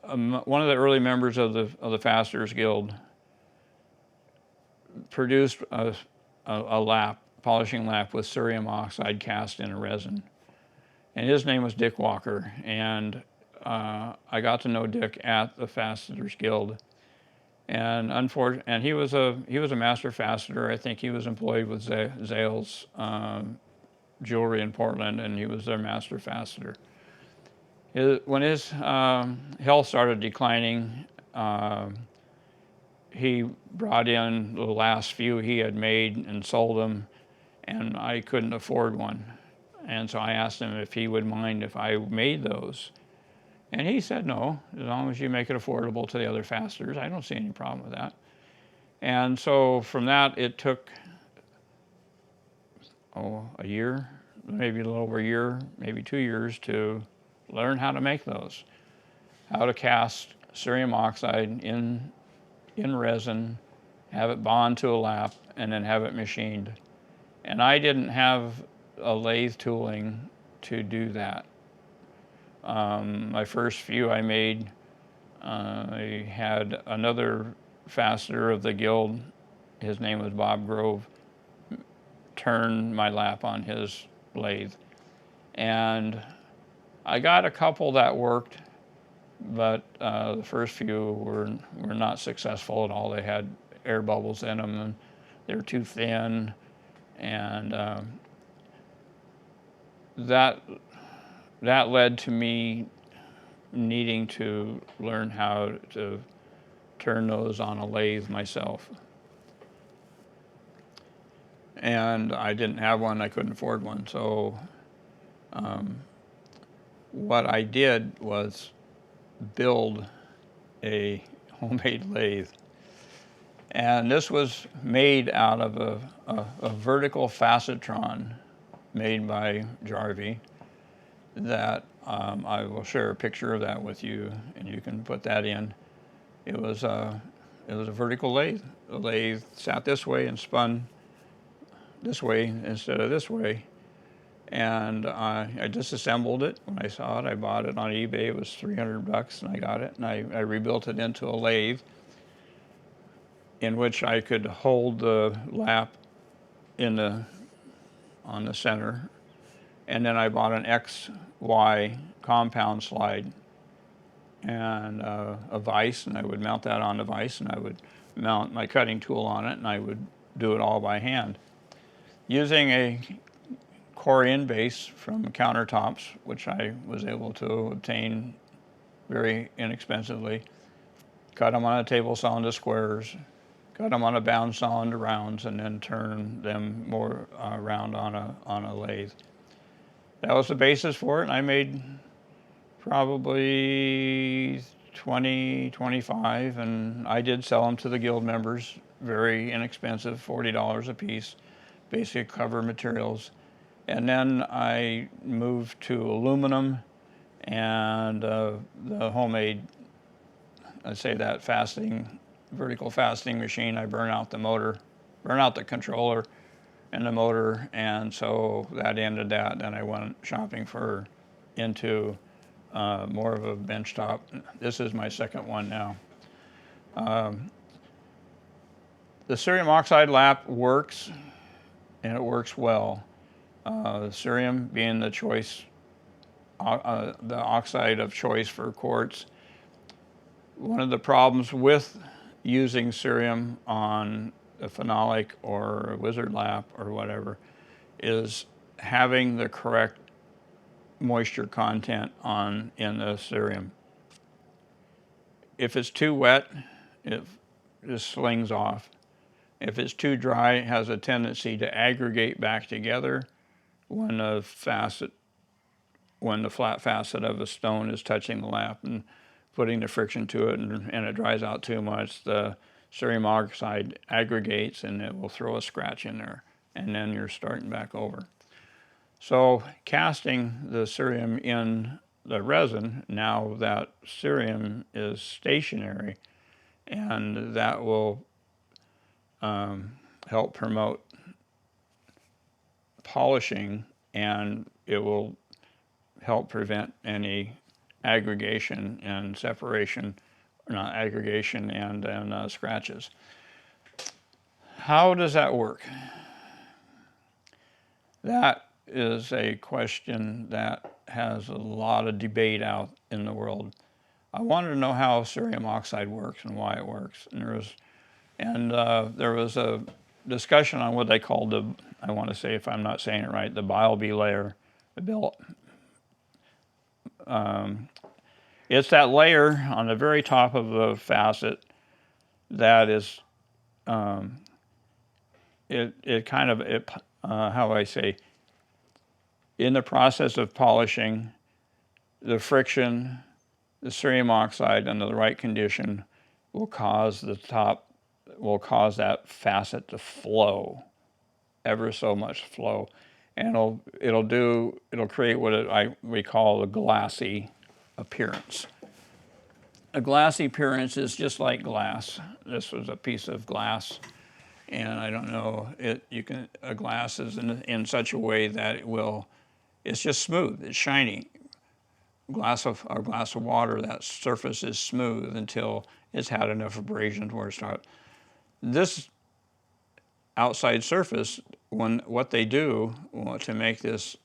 of the early members of the Faceters Guild produced a polishing lap with cerium oxide cast in a resin, and his name was Dick Walker. And I got to know Dick at the Faceters Guild. And he was a master faceter. I think he was employed with Zales Jewelry in Portland, and he was their master faceter. When his health started declining, he brought in the last few he had made and sold them, and I couldn't afford one. And so I asked him if he would mind if I made those. And he said, no, as long as you make it affordable to the other fasteners, I don't see any problem with that. And so from that, it took, a year, maybe a little over a year, maybe 2 years to learn how to make those. How to cast cerium oxide in resin, have it bond to a lap, and then have it machined. And I didn't have a lathe tooling to do that. My first few I made, I had another fastener of the guild, his name was Bob Grove, turn my lap on his lathe. And I got a couple that worked, but the first few were not successful at all. They had air bubbles in them, and they were too thin, and that led to me needing to learn how to turn those on a lathe myself. And I didn't have one, I couldn't afford one, so what I did was build a homemade lathe. And this was made out of a vertical facetron made by Jarvie that I will share a picture of that with you, and you can put that in. It was a vertical lathe. The lathe sat this way and spun this way instead of this way. And I disassembled it. When I saw it, I bought it on eBay. It was $300, and I got it, and I rebuilt it into a lathe in which I could hold the lap on the center. And then I bought an XY compound slide and a vise, and I would mount that on the vise, and I would mount my cutting tool on it, and I would do it all by hand. Using a core-in base from Countertops, which I was able to obtain very inexpensively, cut them on a table saw into squares, cut them on a bound saw into rounds, and then turn them more round on a lathe. That was the basis for it, and I made probably 20, 25, and I did sell them to the guild members, very inexpensive, $40 a piece, basic cover materials. And then I moved to aluminum and the homemade, I'd say that vertical faceting machine. I burn out the motor, burn out the controller and the motor, and so that ended that. Then I went shopping into more of a benchtop. This is my second one now. The cerium oxide lap works, and it works well. Cerium being the choice, the oxide of choice for quartz. One of the problems with using cerium on a phenolic or a wizard lap or whatever is having the correct moisture content in the cerium. If it's too wet, it just slings off. If it's too dry, it has a tendency to aggregate back together when the flat facet of a stone is touching the lap and putting the friction to it, and it dries out too much, the cerium oxide aggregates and it will throw a scratch in there, and then you're starting back over. So casting the cerium in the resin, now that cerium is stationary, and that will help promote polishing, and it will help prevent any aggregation and separation, not aggregation and scratches. How does that work? That is a question that has a lot of debate out in the world. I wanted to know how cerium oxide works and why it works. And there was a discussion on what they called I want to say, if I'm not saying it right, the bilby layer. It's that layer on the very top of the facet that is, how do I say, in the process of polishing, the friction, the cerium oxide under the right condition will cause that facet to flow, ever so much flow. And it'll create what we call a glassy appearance. A glassy appearance is just like glass. This was a piece of glass, and I don't know, a glass is in such a way that it's just smooth, it's shiny. A glass of water, that surface is smooth until it's had enough abrasion where it starts. This outside surface, what they do to make this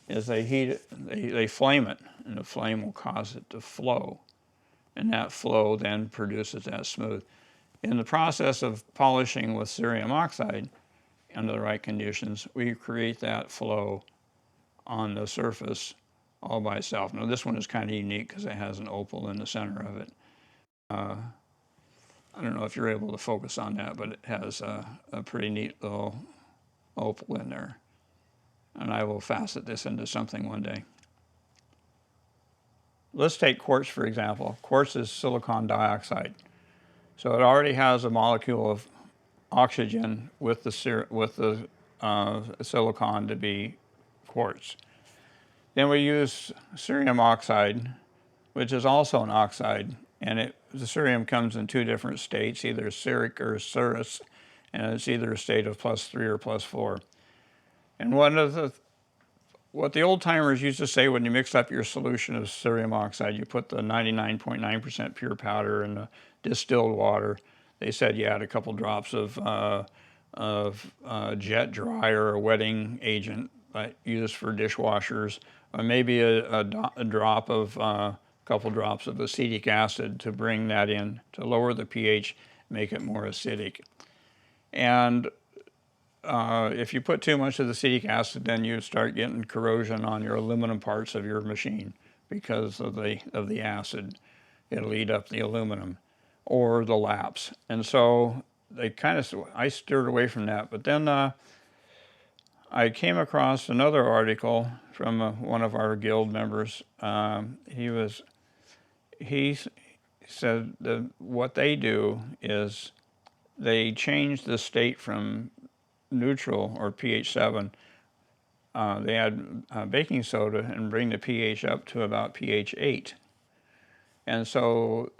is they flame it, and the flame will cause it to flow, and that flow then produces that smooth. In the process of polishing with cerium oxide under the right conditions, we create that flow on the surface all by itself. Now this one is kind of unique because it has an opal in the center of it. I don't know if you're able to focus on that, but it has a pretty neat little opal in there. And I will facet this into something one day. let's take quartz for example. Quartz is silicon dioxide. So it already has a molecule of oxygen with the silicon to be quartz. Then we use cerium oxide, which is also an oxide, and the cerium comes in two different states, either ceric or cerous, and it's either a state of +3 or +4. And what the old timers used to say when you mix up your solution of cerium oxide, you put the 99.9% pure powder in the distilled water. They said you add a couple drops of jet dryer or wetting agent used for dishwashers, or maybe a drop of couple drops of acetic acid to bring that in to lower the pH, make it more acidic. And if you put too much of the acetic acid, then you start getting corrosion on your aluminum parts of your machine because of the acid. It'll eat up the aluminum or the laps. And so I steered away from that. But then I came across another article from one of our guild members. He said that what they do is they change the state from neutral or pH 7. They add baking soda and bring the pH up to about pH 8. And so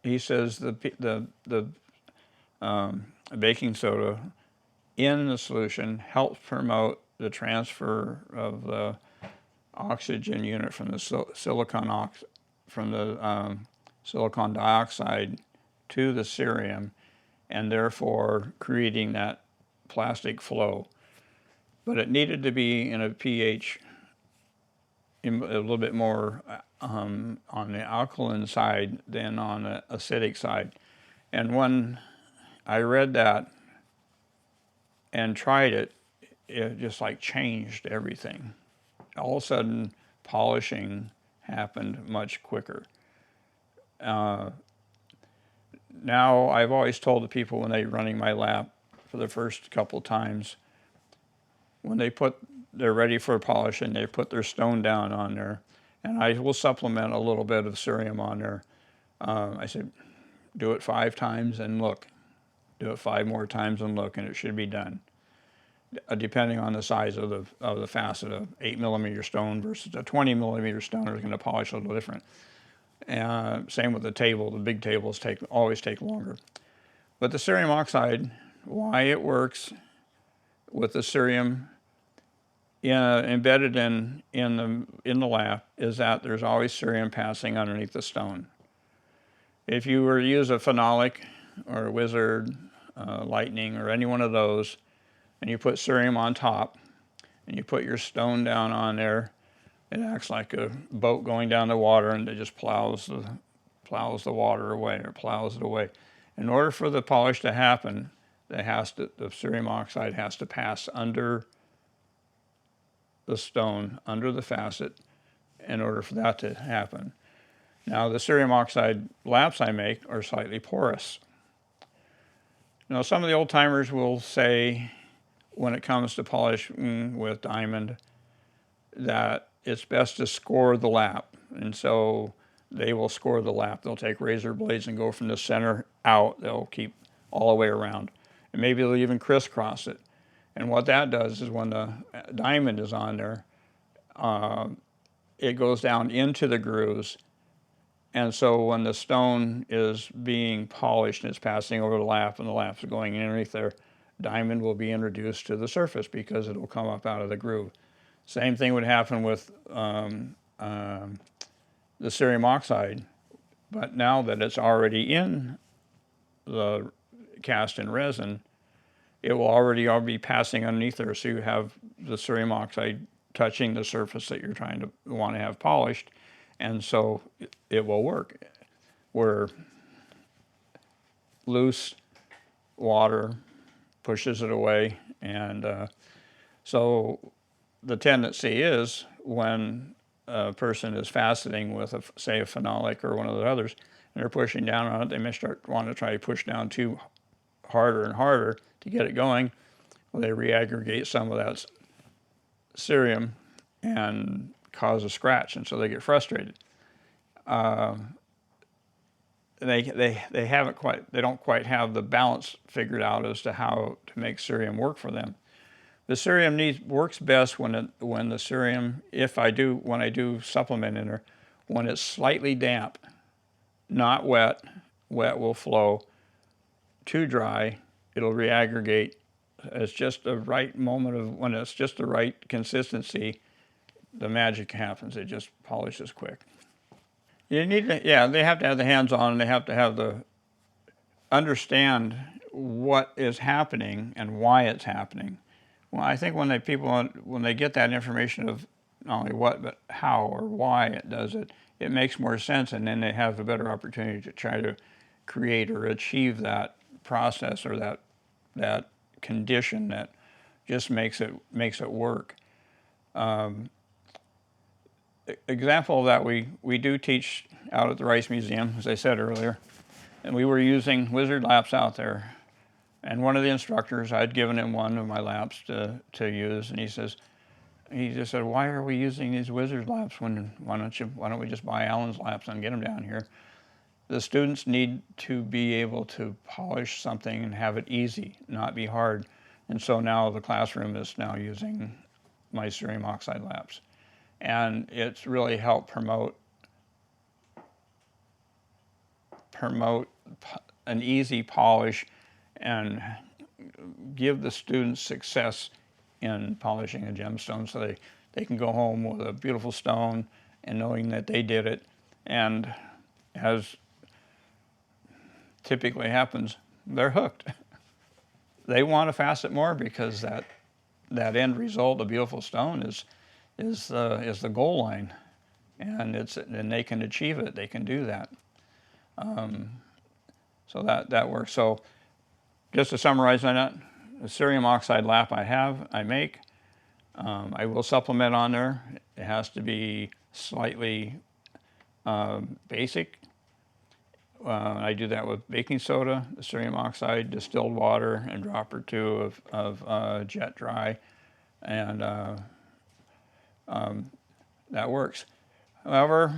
he says the baking soda in the solution helps promote the transfer of the oxygen unit from the silicon dioxide to the cerium, and therefore creating that plastic flow. But it needed to be in a pH a little bit more on the alkaline side than on the acidic side. And when I read that and tried it, it just like changed everything. All of a sudden, polishing happened much quicker. Now, I've always told the people when they're running my lap for the first couple times, when they're ready for polishing, they put their stone down on there, and I will supplement a little bit of cerium on there. I said, do it 5 times and look. Do it 5 more times and look, and it should be done. Depending on the size of the facet, a 8mm stone versus a 20mm stone is going to polish a little different. Same with the table. The big tables always take longer. But the cerium oxide, why it works with the cerium embedded in the lap is that there's always cerium passing underneath the stone. If you were to use a phenolic or a wizard, lightning, or any one of those, and you put cerium on top, and you put your stone down on there, it acts like a boat going down the water, and it just plows the water away, or plows it away. In order for the polish to happen, the cerium oxide has to pass under the stone, under the facet, in order for that to happen. Now, the cerium oxide laps I make are slightly porous. Now, some of the old timers will say, when it comes to polishing with diamond, that it's best to score the lap. And so they will score the lap. They'll take razor blades and go from the center out. They'll keep all the way around. And maybe they'll even crisscross it. And what that does is when the diamond is on there, it goes down into the grooves. And so when the stone is being polished and it's passing over the lap and the lap's going underneath there, diamond will be introduced to the surface because it'll come up out of the groove. Same thing would happen with the cerium oxide, but now that it's already in the cast in resin, it will already be passing underneath there, so you have the cerium oxide touching the surface that you're want to have polished, and so it will work. Where loose water pushes it away, and so the tendency is when a person is faceting with, say, a phenolic or one of the others, and they're pushing down on it, they may start wanting to try to push down too harder and harder to get it going. Well, they reaggregate some of that cerium and cause a scratch, and so they get frustrated. they don't quite have the balance figured out as to how to make cerium work for them. The cerium works best when the cerium, when I do supplement in there, when it's slightly damp, not wet. Wet will flow. Too dry, it'll reaggregate. It's just the right moment of when it's just the right consistency, the magic happens. It just polishes quick. You need to, yeah, they have to have the hands on, and they have to have understand what is happening and why it's happening. Well, I think when they get that information of not only what, but how or why it does it, it makes more sense, and then they have a better opportunity to try to create or achieve that process or that condition that just makes it work. Example of that, we do teach out at the Rice Museum, as I said earlier, and we were using wizard laps out there. And one of the instructors, I'd given him one of my laps to use, and he just said, "Why are we using these wizard laps why don't we just buy Allan's laps and get them down here?" The students need to be able to polish something and have it easy, not be hard. And so now the classroom is now using my cerium oxide laps. And it's really helped promote an easy polish and give the students success in polishing a gemstone, so they can go home with a beautiful stone and knowing that they did it. And as typically happens, they're hooked. They want to facet more because that end result, a beautiful stone, is the goal line, and they can achieve it. They can do that. So that works. So just to summarize on that, the cerium oxide lap I make. I will supplement on there. It has to be slightly basic. I do that with baking soda, the cerium oxide, distilled water, and a drop or two of jet dry, and that works. However,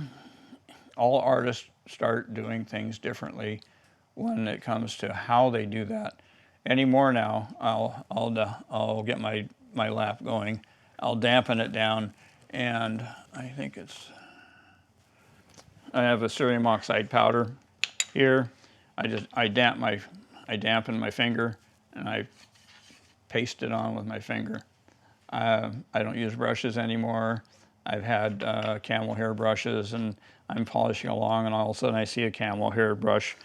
all artists start doing things differently when it comes to how they do that. Anymore now, I'll get my lap going. I'll dampen it down, and I have a cerium oxide powder here. I dampen my finger, and I paste it on with my finger. I don't use brushes anymore. I've had camel hair brushes, and I'm polishing along, and all of a sudden I see a camel hair brush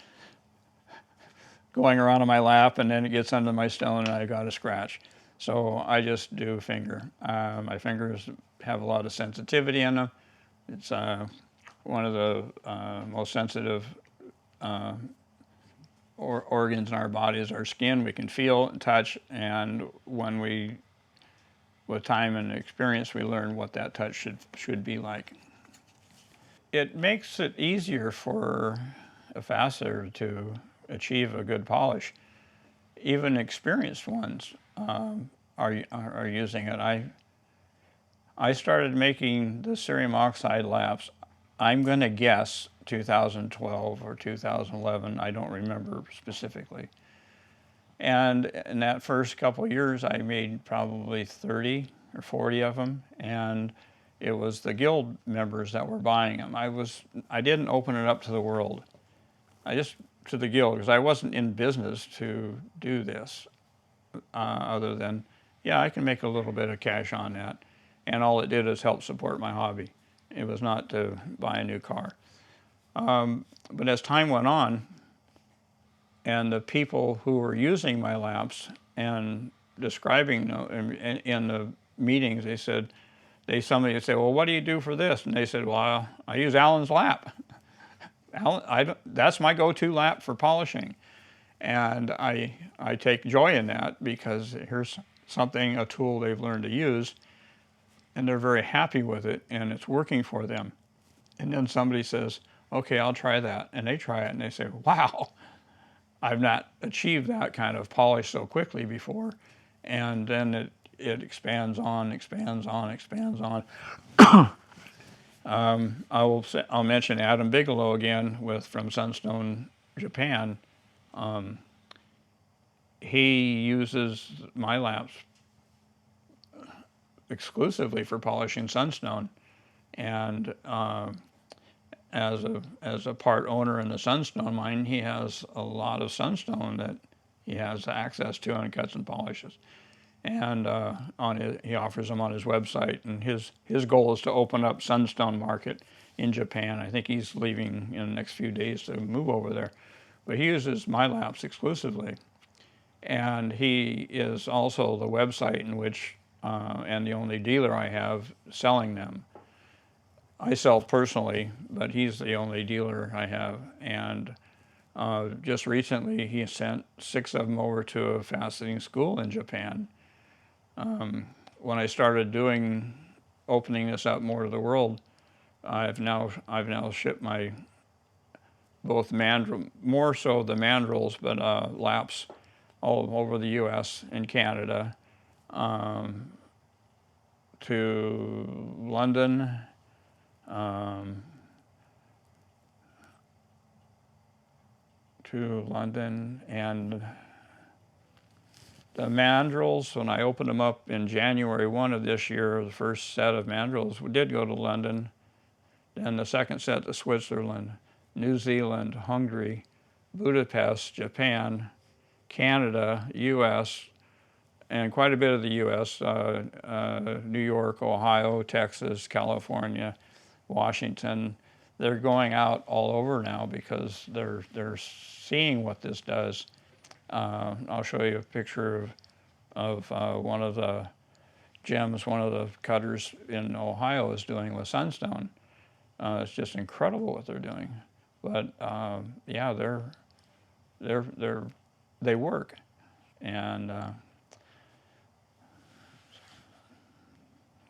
going around on my lap, and then it gets under my stone, and I got a scratch. So I just do finger. My fingers have a lot of sensitivity in them. It's one of the most sensitive organs in our body is our skin. We can feel and touch, and with time and experience, we learn what that touch should be like. It makes it easier for a faceter to achieve a good polish. Even experienced ones are using it. I started making the cerium oxide laps, I'm going to guess 2012 or 2011, I don't remember specifically. And in that first couple of years, I made probably 30 or 40 of them, and it was the guild members that were buying them. I didn't open it up to the world. To the guild, because I wasn't in business to do this, other than, yeah, I can make a little bit of cash on that. And all it did is help support my hobby. It was not to buy a new car. But as time went on, and the people who were using my laps and describing in the meetings, somebody would say, "Well, what do you do for this?" And they said, "Well, I use Allan's lap." That's my go-to lap for polishing, and I take joy in that, because here's a tool they've learned to use, and they're very happy with it, and it's working for them. And then somebody says, "Okay, I'll try that," and they try it, and they say, "Wow, I've not achieved that kind of polish so quickly before," and then it expands on, expands on, expands on. I'll mention Adam Bigelow again from Sunstone, Japan. He uses my lamps exclusively for polishing sunstone, and as a part owner in the sunstone mine, he has a lot of sunstone that he has access to and cuts and polishes. And he offers them on his website. And his goal is to open up sunstone market in Japan. I think he's leaving in the next few days to move over there. But he uses my lamps exclusively. And he is also the website in which, and the only dealer I have selling them. I sell personally, but he's the only dealer I have. And just recently, he sent 6 of them over to a faceting school in Japan. When I started opening this up more to the world, I've now shipped my both more so the Mandrels, but laps all over the U.S. and Canada, to London, and the Mandrels, when I opened them up in January 1 of this year, the first set of Mandrels did go to London, then the second set to Switzerland, New Zealand, Hungary, Budapest, Japan, Canada, U.S., and quite a bit of the U.S., New York, Ohio, Texas, California, Washington. They're going out all over now because they're seeing what this does. I'll show you a picture of one of the gems one of the cutters in Ohio is doing with sunstone. It's just incredible what they're doing. But yeah, they work, and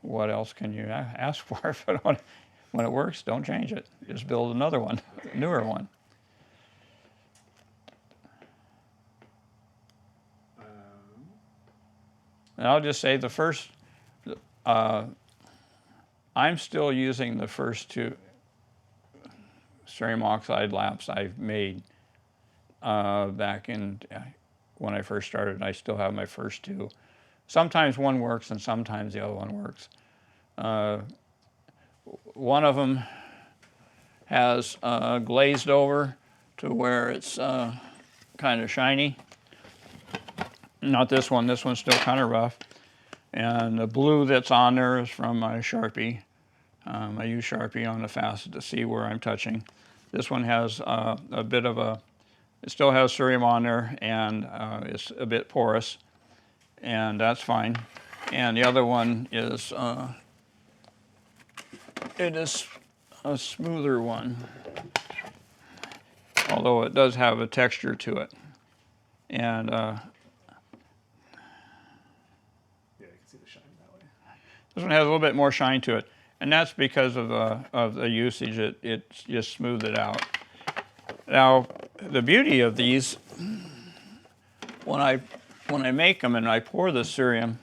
what else can you ask for if it when it works? Don't change it. Just build another one, a newer one. And I'll just say the first, I'm still using the first 2 cerium oxide lamps I've made back in, when I first started. I still have my first 2. Sometimes one works and sometimes the other one works. One of them has glazed over to where it's kind of shiny. Not this one. This one's still kind of rough. And the blue that's on there is from my Sharpie. I use Sharpie on the facet to see where I'm touching. This one has a bit of it still has cerium on there, and it's a bit porous, and that's fine. And the other one is, it is a smoother one, although it does have a texture to it. And this one has a little bit more shine to it, and that's because of the usage. It just smoothed it out. Now, the beauty of these, when I make them and I pour the cerium,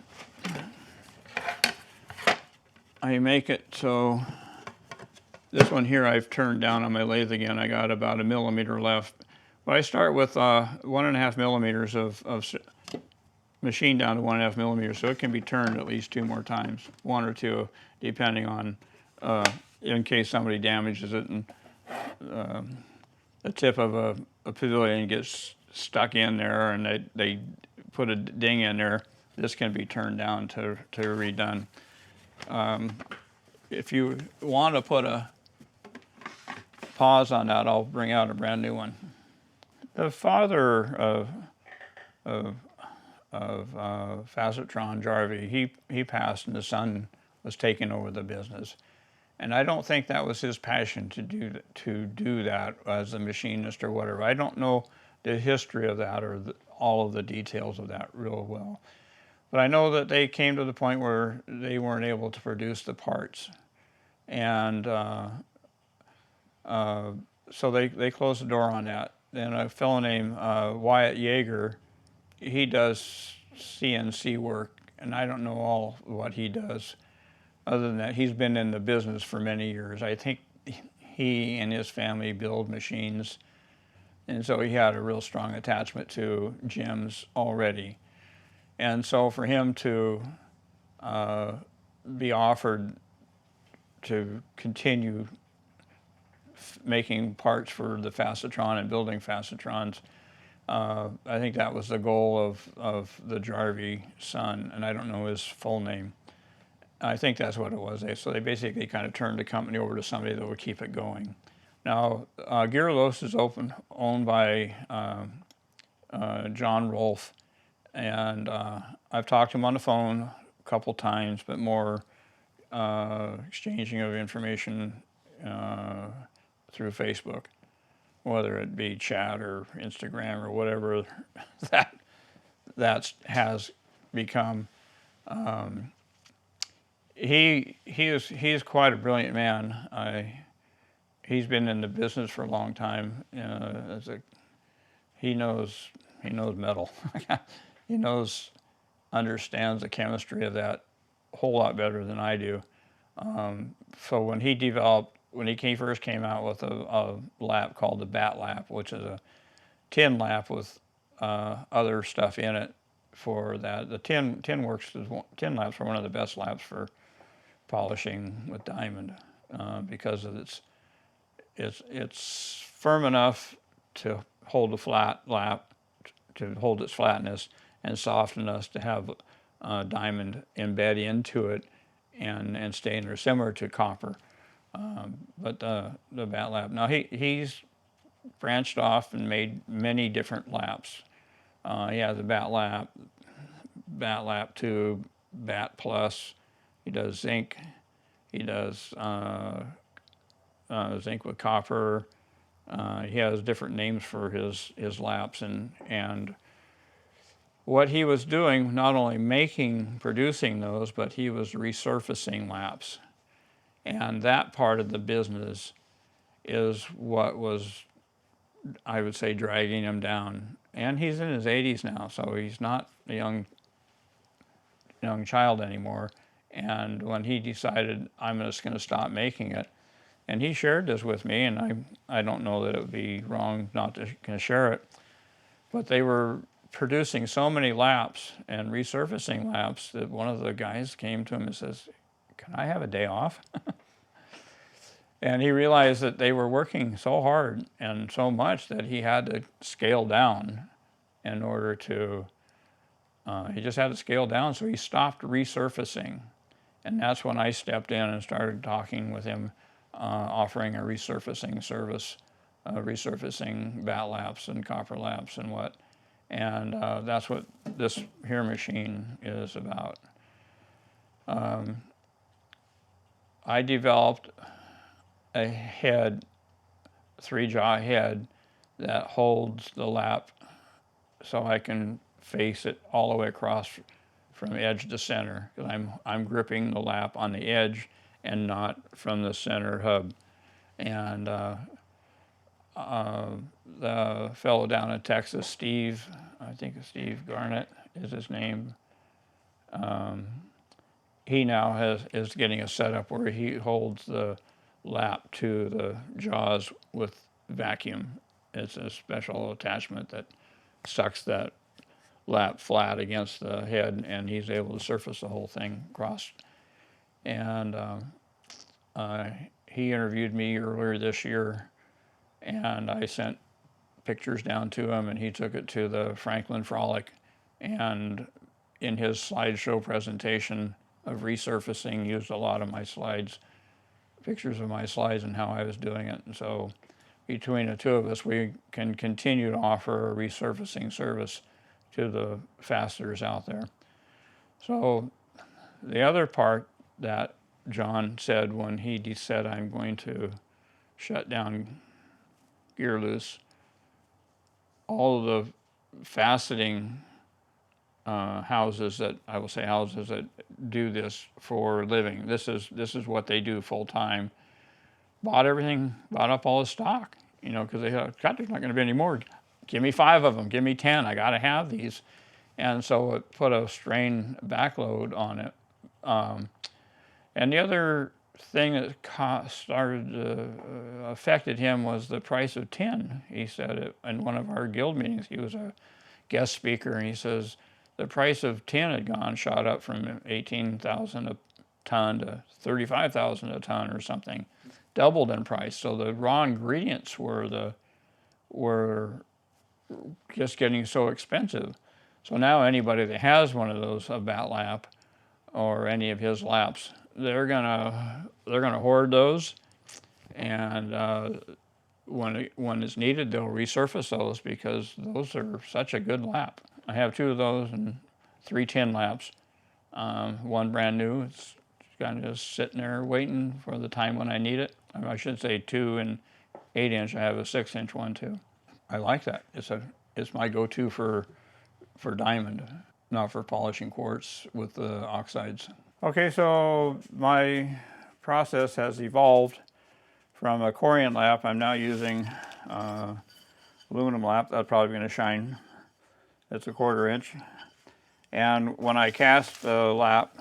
I make it so this one here I've turned down on my lathe again. I got about 1 millimeter left, but I start with 1.5 millimeters of machine down to 1.5 millimeters, so it can be turned at least 2 more times, 1 or 2, depending on, in case somebody damages it and the tip of a pavilion gets stuck in there and they put a ding in there. This can be turned down to redone. If you want to put a pause on that, I'll bring out a brand new one. The father of Facetron, Jarvie, he passed and the son was taking over the business. And I don't think that was his passion to do that as a machinist or whatever. I don't know the history of that or all of the details of that real well. But I know that they came to the point where they weren't able to produce the parts. And so they closed the door on that. And a fellow named Wyatt Yeager, he does CNC work, and I don't know all what he does. other than that, he's been in the business for many years. I think he and his family build machines, and so he had a real strong attachment to gems already. And so for him to be offered to continue making parts for the Facetron and building Facetrons, I think that was the goal of the Jarvie son, and I don't know his full name. I think that's what it was. So they basically kind of turned the company over to somebody that would keep it going. Now, Gearlos is owned by John Rolfe, and I've talked to him on the phone a couple times, but more exchanging of information through Facebook, whether it be chat or Instagram or whatever that has become. He's quite a brilliant man. He's been in the business for a long time. He knows metal. He understands the chemistry of that a whole lot better than I do. So when he first came out with a lap called the Bat Lap, which is a tin lap with other stuff in it for that. The tin laps are one of the best laps for polishing with diamond because of it's firm enough to hold a flat lap, to hold its flatness, and soft enough to have diamond embed into it and stay in there, similar to copper. But the Bat Lap, now he's branched off and made many different laps. He has a Bat Lap 2, Bat Plus. He does zinc. He does zinc with copper. He has different names for his laps, and what he was doing, not only producing those, but he was resurfacing laps. And that part of the business is what was, I would say, dragging him down. And he's in his 80s now, so he's not a young child anymore. And when he decided, I'm just going to stop making it, and he shared this with me, and I don't know that it would be wrong not to share it, but they were producing so many laps and resurfacing laps that one of the guys came to him and says, "Can I have a day off?" And he realized that they were working so hard and so much that he had to scale down in order to, he just had to scale down, so he stopped resurfacing. And that's when I stepped in and started talking with him, offering a resurfacing service, resurfacing bat laps and copper laps and what. And that's what this here machine is about. I developed a head, 3-jaw head, that holds the lap so I can face it all the way across from edge to center, because I'm gripping the lap on the edge and not from the center hub. And the fellow down in Texas, Steve, I think Steve Garnett is his name, he now is getting a setup where he holds the lap to the jaws with vacuum. It's a special attachment that sucks that lap flat against the head, and he's able to surface the whole thing across. And he interviewed me earlier this year, and I sent pictures down to him, and he took it to the Franklin Frolic, and in his slideshow presentation of resurfacing used a lot of my slides, pictures of my slides and how I was doing it. And so between the two of us, we can continue to offer a resurfacing service to the fasteners out there. So the other part that John said when he said, I'm going to shut down Gear Loose, all of the faceting houses that do this for a living, this is what they do full time, bought up all the stock, because they thought, God, there's not going to be any more. Give me 5 of them, give me 10, I got to have these. And so it put a strain backload on it. And the other thing that affected him was the price of tin. He said it in one of our guild meetings. He was a guest speaker, and he says the price of tin had shot up from 18,000 a ton to 35,000 a ton or something, doubled in price. So the raw ingredients were just getting so expensive. So now anybody that has one of those, a bat lap or any of his laps, they're gonna hoard those, and when it's needed, they'll resurface those because those are such a good lap. I have 2 of those and 3 tin laps. One brand new. It's kind of just sitting there waiting for the time when I need it. I should say 2 and 8-inch. I have a 6-inch one too. I like that. It's my go-to for diamond, not for polishing quartz with the oxides. Okay, so my process has evolved from a corian lap. I'm now using aluminum lap. That's probably going to shine. It's a 1/4 inch. And when I cast the lap,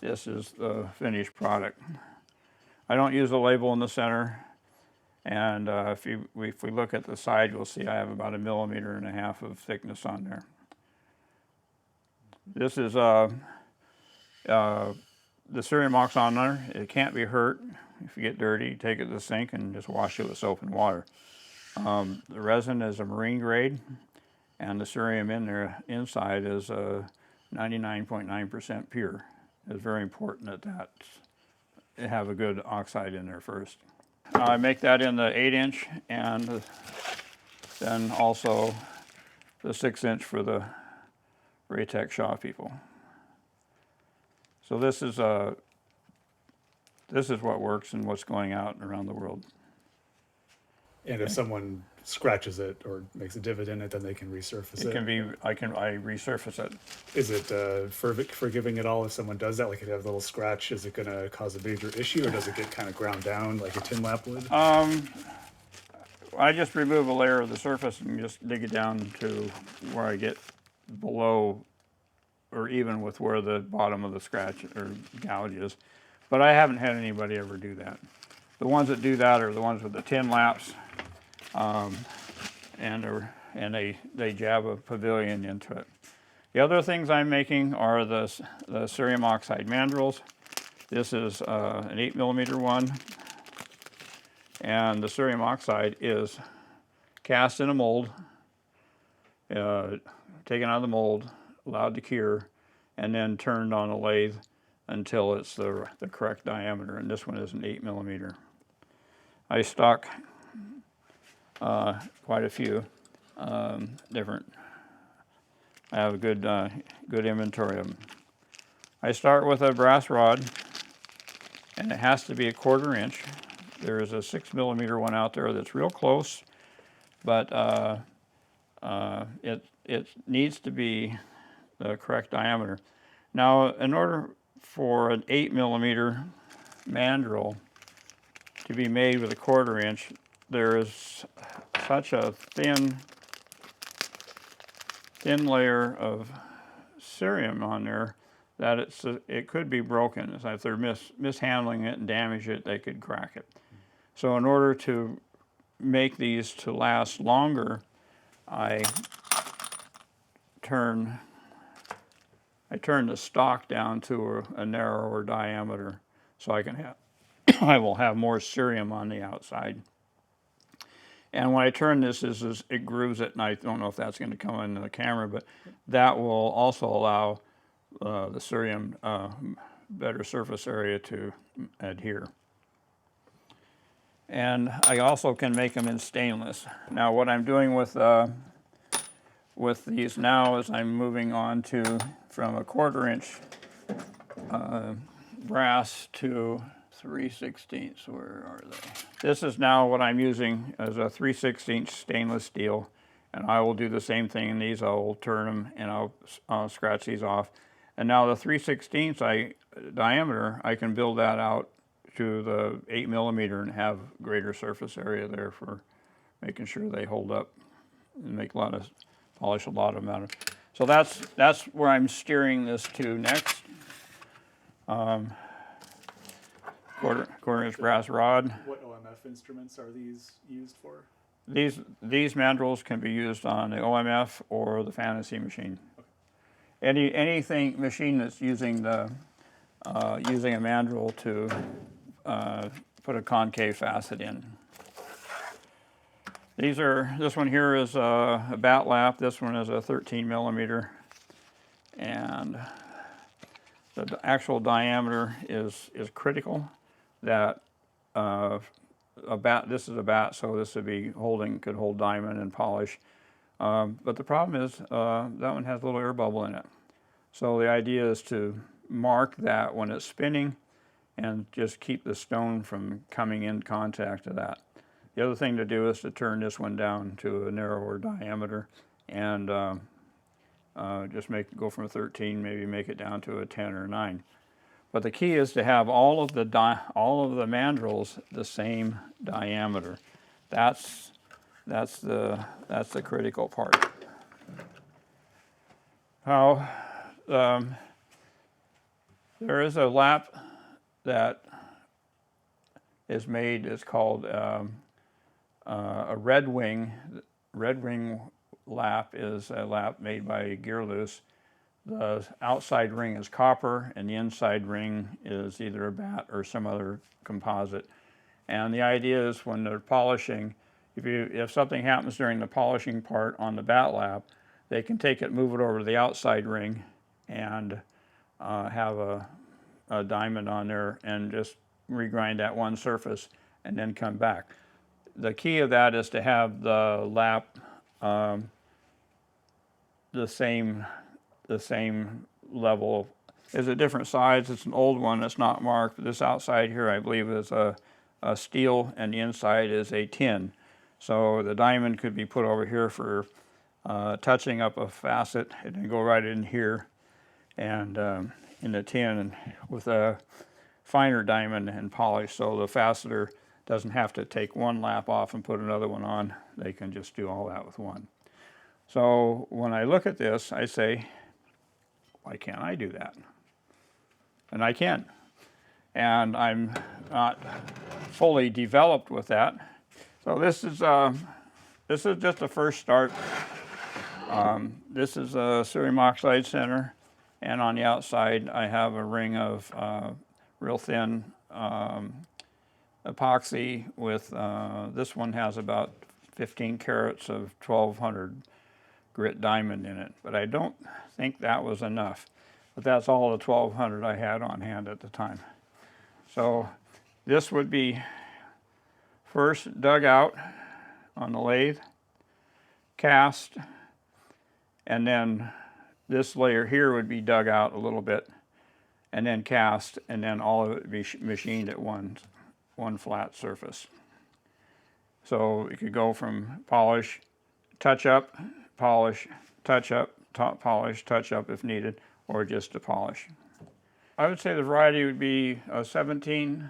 this is the finished product. I don't use a label in the center. And if we look at the side, you'll see I have about 1.5 millimeters of thickness on there. This is the cerium ox on there. It can't be hurt. If you get dirty, take it to the sink and just wash it with soap and water. The resin is a marine grade, and the cerium in there inside is 99.9% pure. It's very important that have a good oxide in there first. I make that in the 8-inch and then also the 6-inch for the Raytech Shaw people. So this is what works and what's going out around the world. And if someone scratches it or makes a divot in it, then they can resurface it. It can be, I resurface it. Is it forgiving at all if someone does that? Like if you have a little scratch, is it going to cause a major issue, or does it get kind of ground down like a tin lap would? I just remove a layer of the surface and just dig it down to where I get below or even with where the bottom of the scratch or gouge is. But I haven't had anybody ever do that. The ones that do that are the ones with the tin laps, and they jab a pavilion into it. The other things I'm making are the cerium oxide mandrels. This is an 8 millimeter one, and the cerium oxide is cast in a mold, taken out of the mold, allowed to cure, and then turned on a lathe until it's the correct diameter, and this one is an 8 millimeter. I stock quite a few different. I have a good inventory of them. I start with a brass rod, and it has to be a 1/4 inch. There is a 6 millimeter one out there that's real close, but it needs to be the correct diameter. Now, in order for an 8 millimeter mandrel to be made with a 1/4 inch, there is such a thin layer of cerium on there that it could be broken. So if they're mishandling it and damage it, they could crack it. So in order to make these to last longer, I turn the stock down to a narrower diameter, so I can have I will have more cerium on the outside. And when I turn this, it grooves it, and I don't know if that's going to come into the camera, but that will also allow the cerium better surface area to adhere. And I also can make them in stainless. Now, what I'm doing with these now is I'm moving on to from a 1/4 inch brass to 3/16. Where are they? This is now what I'm using as a 3/16 stainless steel, and I will do the same thing in these. I will turn them and I'll scratch these off. And now the 3/16 diameter, I can build that out to the 8 millimeter and have greater surface area there for making sure they hold up and polish a lot of them out. So that's where I'm steering this to next. quarter-inch brass rod. What OMF instruments are these used for? These mandrels can be used on the OMF or the Fantasy machine. Okay. Anything machine that's using the using a mandrel to put a concave facet in. This one here is a bat lap. This one is a 13 millimeter, and the actual diameter is critical. That this is a bat, so this would be could hold diamond and polish. But the problem is that one has a little air bubble in it. So the idea is to mark that when it's spinning and just keep the stone from coming in contact to that. The other thing to do is to turn this one down to a narrower diameter and just go from a 13, maybe make it down to a 10 or 9. But the key is to have all of the mandrels the same diameter. That's the critical part. How there is a lap that is made. It's called a red wing. Red wing lap is a lap made by Gearloose. The outside ring is copper, and the inside ring is either a bat or some other composite. And the idea is when they're polishing, if something happens during the polishing part on the bat lap, they can take it, move it over to the outside ring, and have a diamond on there, and just regrind that one surface, and then come back. The key of that is to have the lap the same level. It's a different size. It's an old one. It's not marked. This outside here, I believe, is a steel, and the inside is a tin. So the diamond could be put over here for touching up a facet, and then go right in here, and in the tin, and with a finer diamond and polish. So the faceter doesn't have to take one lap off and put another one on. They can just do all that with one. So when I look at this, I say, why can't I do that? And I can. And I'm not fully developed with that. So this is just a first start. This is a cerium oxide center, and on the outside I have a ring of real thin epoxy with, this one has about 15 carats of 1200 grit diamond in it, but I don't think that was enough. But that's all the 1200 I had on hand at the time. So this would be first dug out on the lathe, cast, and then this layer here would be dug out a little bit, and then cast, and then all of it would be machined at one flat surface. So it could go from polish, touch up, polish, touch up, top polish, touch up if needed, or just to polish. I would say the variety would be a 17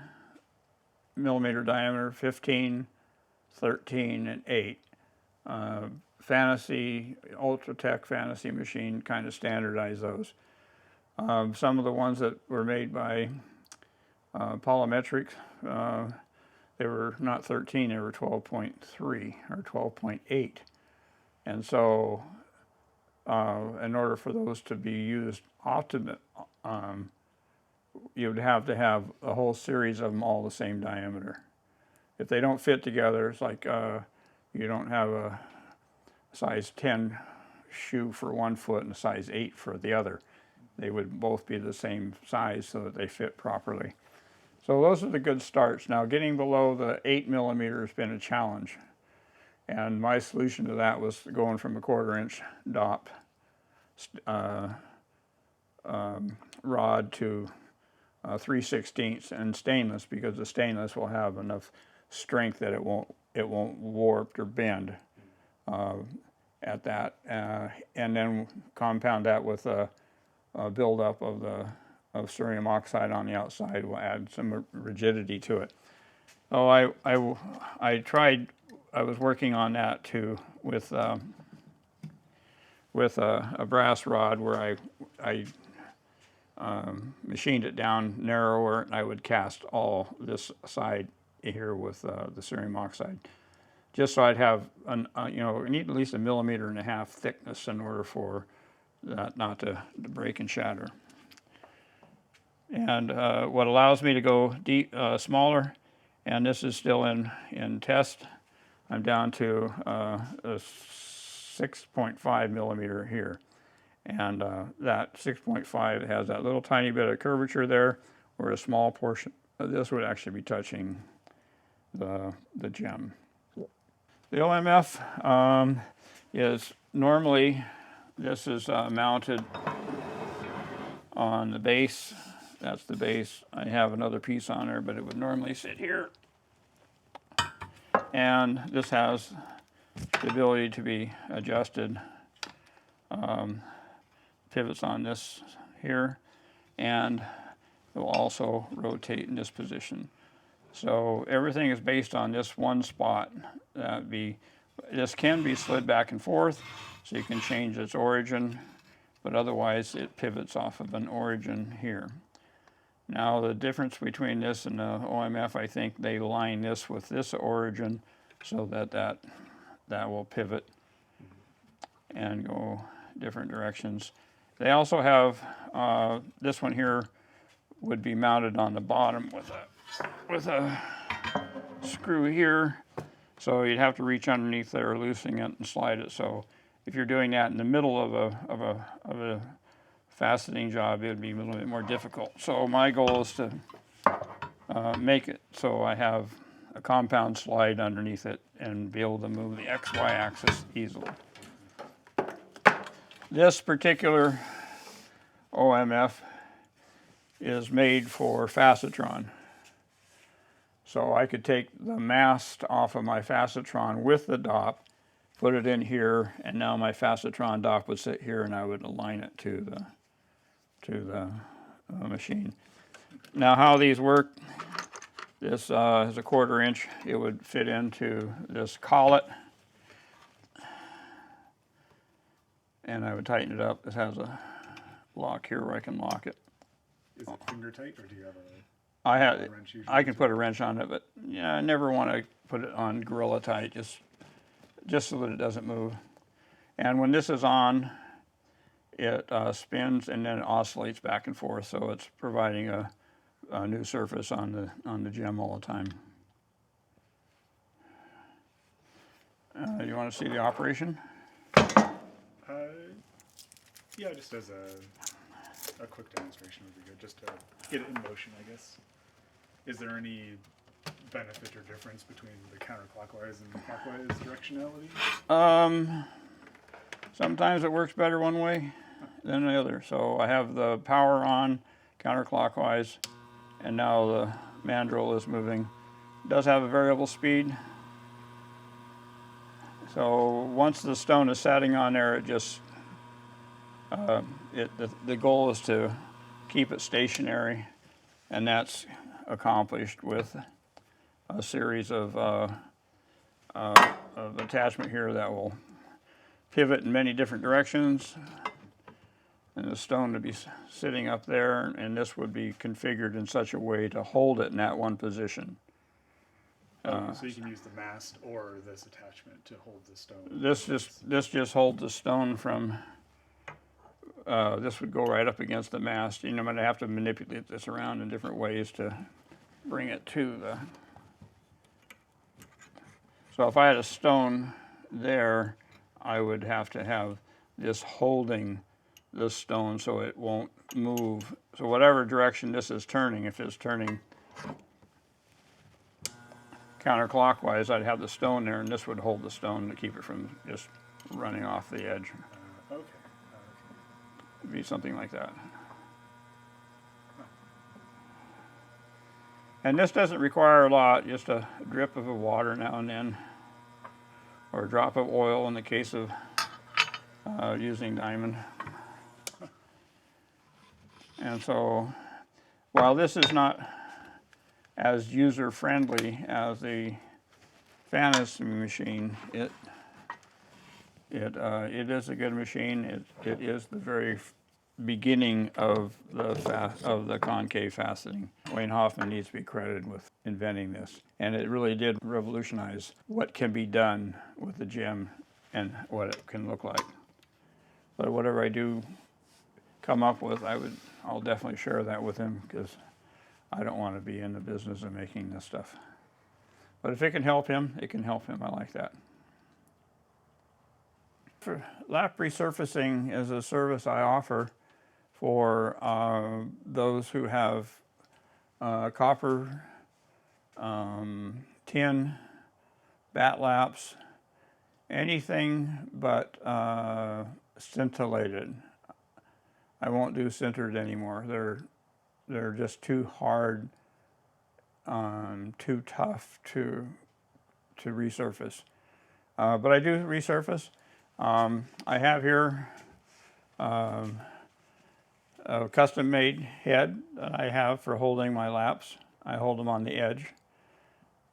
millimeter diameter, 15, 13, and 8. Fantasy, Ultratech Fantasy machine kind of standardized those. Some of the ones that were made by Polymetrics, they were not 13, they were 12.3 or 12.8. And so in order for those to be used optimally, you would have to have a whole series of them all the same diameter. If they don't fit together, it's like you don't have a size 10 shoe for one foot and a size 8 for the other. They would both be the same size so that they fit properly. So those are the good starts. Now getting below the 8 millimeter has been a challenge. And my solution to that was going from a 1/4 inch DOP rod to 3/16 and stainless, because the stainless will have enough strength that it won't warp or bend at that, and then compound that with a buildup of cerium oxide on the outside will add some rigidity to it. So I was working on that too with a brass rod where I machined it down narrower, and I would cast all this side here with the cerium oxide, just so I'd have, you know, I need at least 1.5 millimeters thickness in order for that not to break and shatter. And what allows me to go deep, smaller, and this is still in test, I'm down to a 6.5 millimeter here. And that 6.5 has that little tiny bit of curvature there, where a small portion of this would actually be touching the gem. The OMF is normally, this is mounted on the base. That's the base. I have another piece on there, but it would normally sit here. And this has the ability to be adjusted. Pivots on this here, and it will also rotate in this position. So everything is based on this one spot. This can be slid back and forth, so you can change its origin, but otherwise it pivots off of an origin here. Now the difference between this and the OMF, I think they line this with this origin so that will pivot and go different directions. They also have, this one here would be mounted on the bottom with a screw here. So you'd have to reach underneath there, loosening it and slide it. So if you're doing that in the middle of a faceting job, it would be a little bit more difficult. So my goal is to make it so I have a compound slide underneath it and be able to move the XY axis easily. This particular OMF is made for facetron. So I could take the mast off of my facetron with the dop, put it in here, and now my facetron dop would sit here and I would align it to the machine. Now how these work, this is a 1/4 inch. It would fit into this collet. And I would tighten it up. This has a lock here where I can lock it. Is it finger tight, or do you have a wrench usually? I can put a wrench on it, but yeah, I never want to put it on gorilla tight, just so that it doesn't move. And when this is on, it spins and then it oscillates back and forth, so it's providing a new surface on the gem all the time. You want to see the operation? Yeah, just as a quick demonstration would be good, just to get it in motion, I guess. Is there any benefit or difference between the counterclockwise and clockwise directionality? Sometimes it works better one way than the other. So I have the power on counterclockwise, and now the mandrel is moving. It does have a variable speed. So once the stone is setting on there, it just the goal is to keep it stationary, and that's accomplished with a series of attachment here that will pivot in many different directions, and the stone to be sitting up there, and this would be configured in such a way to hold it in that one position. So you can use the mast or this attachment to hold the stone. This just holds the stone from. This would go right up against the mast. You know, I'm going to have to manipulate this around in different ways to bring it to the. So if I had a stone there, I would have to have this holding the stone so it won't move. So whatever direction this is turning, if it's turning counterclockwise, I'd have the stone there, and this would hold the stone to keep it from just running off the edge. Okay. It'd be something like that. And this doesn't require a lot, just a drip of water now and then, or a drop of oil in the case of using diamond. And so, while this is not as user-friendly as the Faceting machine, it is a good machine. It is the very beginning of the concave faceting. Wayne Hoffman needs to be credited with inventing this, and it really did revolutionize what can be done with the gem and what it can look like. But whatever I do come up with, I'll definitely share that with him, because I don't want to be in the business of making this stuff. But if it can help him, it can help him. I like that. For lap resurfacing is a service I offer for those who have copper, tin, bat laps, anything but scintillated. I won't do sintered anymore. They're just too hard, too tough to resurface. But I do resurface. I have here a custom-made head that I have for holding my laps. I hold them on the edge,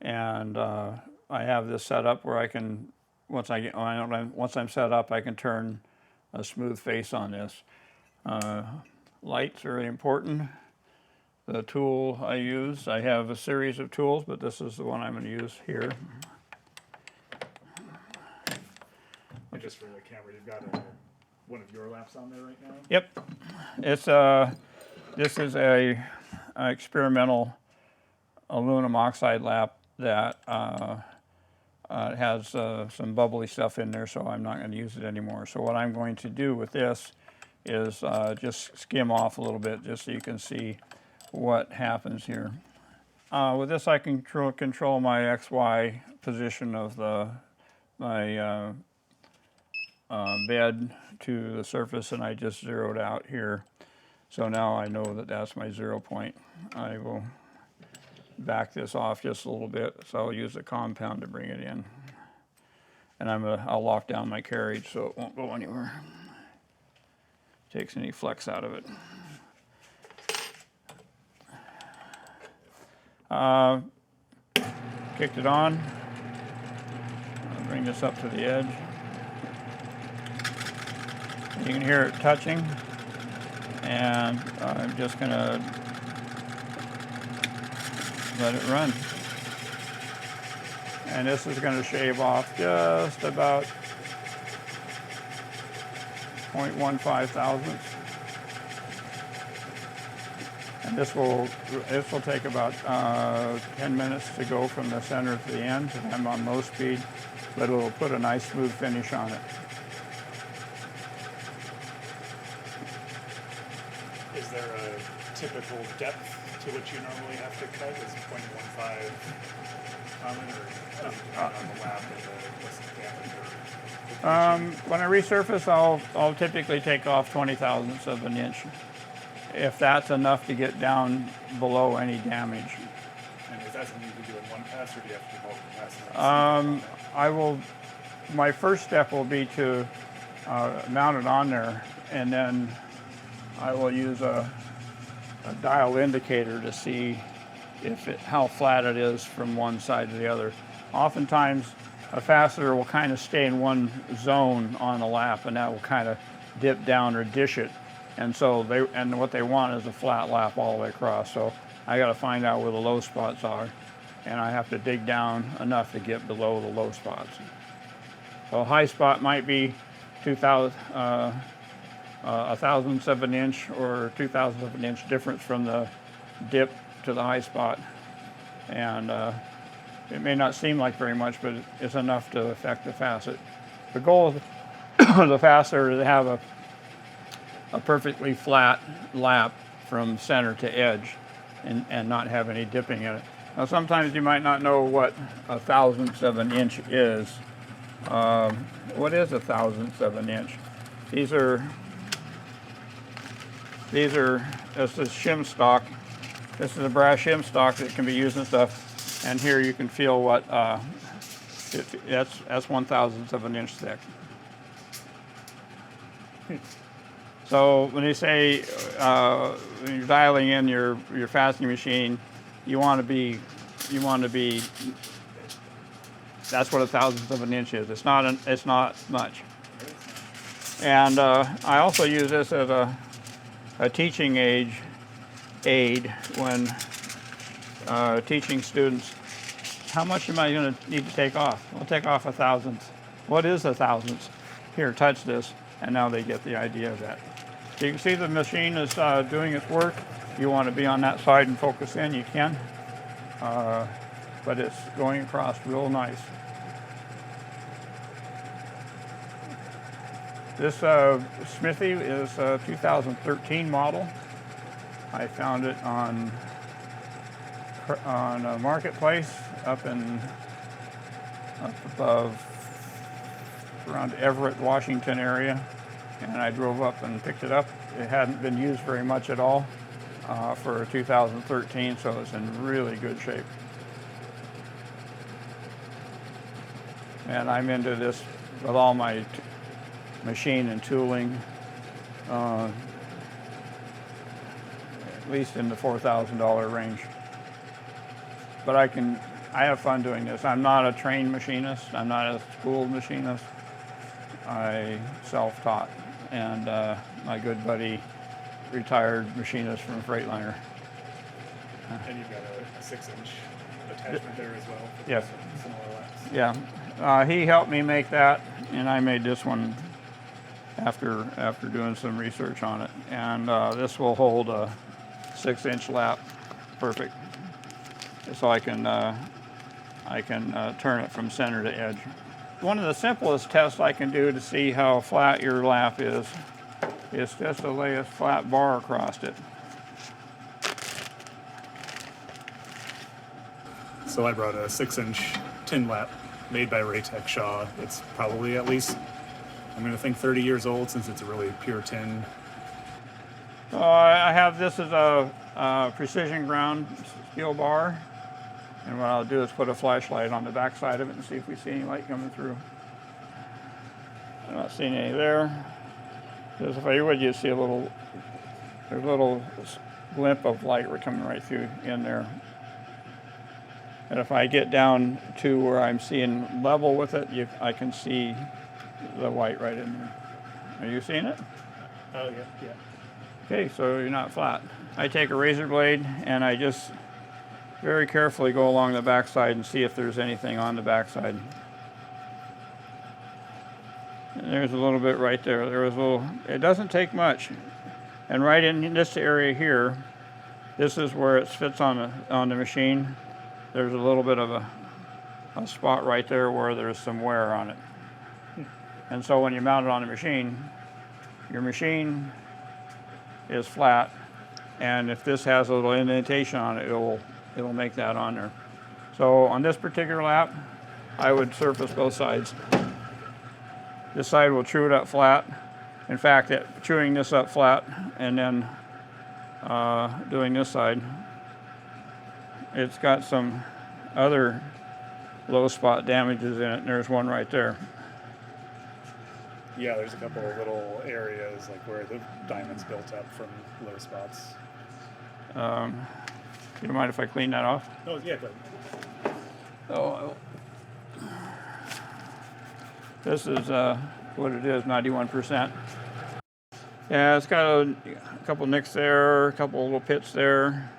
and I have this set up where I can, once I'm set up, I can turn a smooth face on this. Light's very important. The tool I use, I have a series of tools, but this is the one I'm going to use here. And just for the camera, you've got one of your laps on there right now? Yep. It's this is a experimental aluminum oxide lap that has some bubbly stuff in there, so I'm not going to use it anymore. So what I'm going to do with this is just skim off a little bit, just so you can see what happens here. With this, I can control my XY position of my bed to the surface, and I just zeroed out here. So now I know that that's my 0 point. I will back this off just a little bit, so I'll use the compound to bring it in. And I'll lock down my carriage so it won't go anywhere. Takes any flex out of it. Kicked it on. I'll bring this up to the edge. You can hear it touching, and I'm just going to let it run. And this is going to shave off just about 0.15 thousandths. And this will take about 10 minutes to go from the center to the end. I'm on low speed, but it will put a nice smooth finish on it. Is there a typical depth to which you normally have to cut? Is 0.15 common, or does it depend on the lap and the damage? When I resurface, I'll typically take off 20 thousandths of an inch, if that's enough to get down below any damage. And is that something you can do in one pass, or do you have to do multiple passes? My first step will be to mount it on there, and then I will use a dial indicator to see how flat it is from one side to the other. Oftentimes, a faceter will kind of stay in one zone on the lap, and that will kind of dip down or dish it. And so what they want is a flat lap all the way across. So I got to find out where the low spots are, and I have to dig down enough to get below the low spots. So a high spot might be 1,000ths of an inch or 2,000ths of an inch difference from the dip to the high spot. And it may not seem like very much, but it's enough to affect the facet. The goal of the faceter is to have a perfectly flat lap from center to edge and not have any dipping in it. Now sometimes you might not know what 1,000th of an inch is. What is 1,000th of an inch? This is shim stock. This is a brass shim stock that can be used and stuff. And here you can feel what, that's 1,000th of an inch thick. So when they say, when you're dialing in your fastening machine, you want to be, that's what 1,000th of an inch is. It's not much. And I also use this as a teaching aid when teaching students. How much am I going to need to take off? We'll take off 1/1000th. What is 1/1000th? Here, touch this, and now they get the idea of that. So you can see the machine is doing its work. You want to be on that side and focus in, you can. But it's going across real nice. This Smithy is a 2013 model. I found it on a marketplace up above around Everett, Washington area, and I drove up and picked it up. It hadn't been used very much at all for 2013, so it's in really good shape. And I'm into this with all my machine and tooling, at least in the $4,000 range. But I have fun doing this. I'm not a trained machinist. I'm not a schooled machinist. I self-taught, and my good buddy, retired machinist from Freightliner. And you've got a 6-inch attachment there as well. For Yes. similar laps. Yeah, he helped me make that, and I made this one after doing some research on it. And this will hold a 6-inch lap, perfect. So I can turn it from center to edge. One of the simplest tests I can do to see how flat your lap is just to lay a flat bar across it. So I brought a 6-inch tin lap made by Raytech Shaw. It's probably at least, I'm going to think 30 years old since it's a really pure tin. I have this as a precision ground steel bar. And what I'll do is put a flashlight on the back side of it and see if we see any light coming through. I'm not seeing any there. Because if I would, you see there's a little glint of light coming right through in there. And if I get down to where I'm seeing level with it, I can see the white right in there. Are you seeing it? Oh, yeah. Okay, so you're not flat. I take a razor blade and I just very carefully go along the backside and see if there's anything on the backside. And there's a little bit right there. It doesn't take much. And right in this area here, this is where it fits on the machine. There's a little bit of a spot right there where there's some wear on it. And so when you mount it on the machine, your machine is flat, and if this has a little indentation on it, it'll make that on there. So on this particular lap, I would surface both sides. This side will chew it up flat. In fact, chewing this up flat and then doing this side, it's got some other low spot damages in it, and there's one right there. Yeah, there's a couple of little areas like where the diamond's built up from low spots. You don't mind if I clean that off? Oh, yeah, good. Oh, this is what it is, 91%. Yeah, it's got a couple nicks there, a couple little pits there,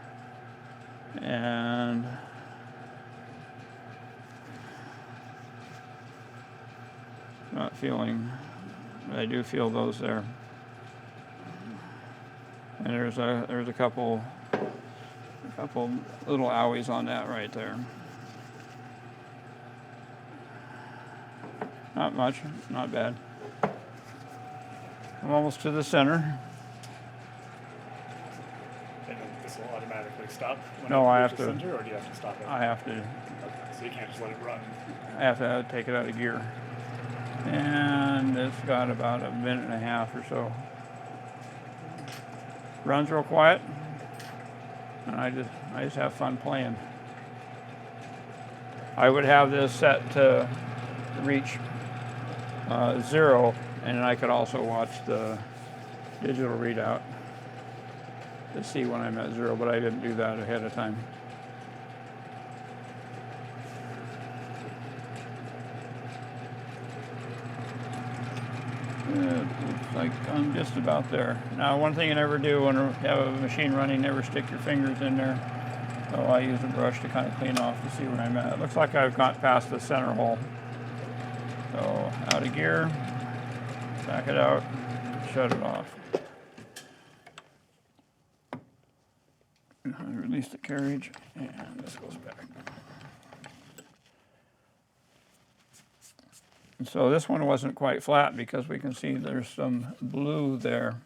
and not feeling, but I do feel those there. And there's a couple little owies on that right there. Not much, not bad. I'm almost to the center. And then this will automatically stop when No, I it have reaches to. center, or do you have to stop it? I have to. Okay, so you can't just let it run. I have to take it out of gear. And it's got about a minute and a half or so. Runs real quiet, and I just have fun playing. I would have this set to reach 0, and I could also watch the digital readout to see when I'm at 0, but I didn't do that ahead of time. Looks like I'm just about there. Now, one thing you never do when you have a machine running, never stick your fingers in there. So I use a brush to kind of clean off to see where I'm at. It looks like I've got past the center hole. So out of gear, back it out, shut it off. Release the carriage, and this goes back. And so this one wasn't quite flat because we can see there's some blue there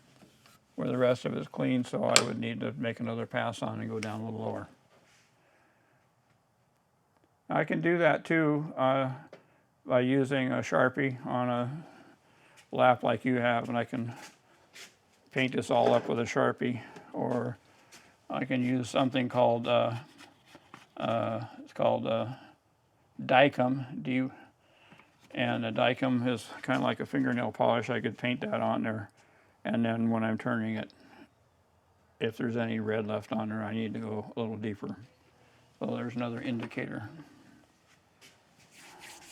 where the rest of it is clean, so I would need to make another pass on and go down a little lower. I can do that too by using a Sharpie on a lap like you have, and I can paint this all up with a Sharpie, or I can use something called it's called Dicum, and a Dicum is kind of like a fingernail polish. I could paint that on there, and then when I'm turning it, if there's any red left on there, I need to go a little deeper. So there's another indicator.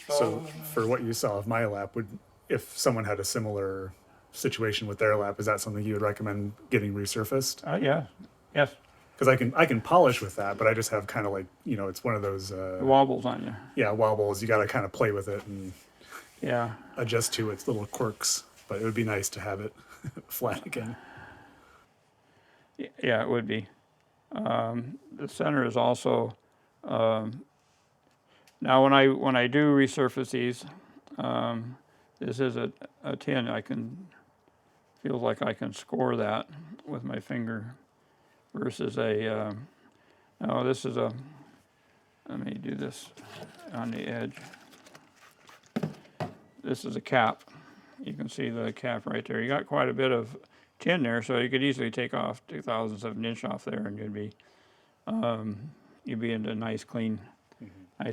So for what you saw of my lap, if someone had a similar situation with their lap, is that something you would recommend getting resurfaced? Yeah, yes. Because I can polish with that, but I just have kind of like, it's one of those Wobbles on you. Yeah, wobbles. You got to kind of play with it and Yeah. adjust to its little quirks. But it would be nice to have it flat again. Yeah, it would be. The center is also now when I do resurface these, this is a tin. I can feels like I can score that with my finger versus a no, this is a, let me do this on the edge. This is a cap. You can see the cap right there. You got quite a bit of tin there, so you could easily take off 2/1000 of an inch off there, and you'd be into nice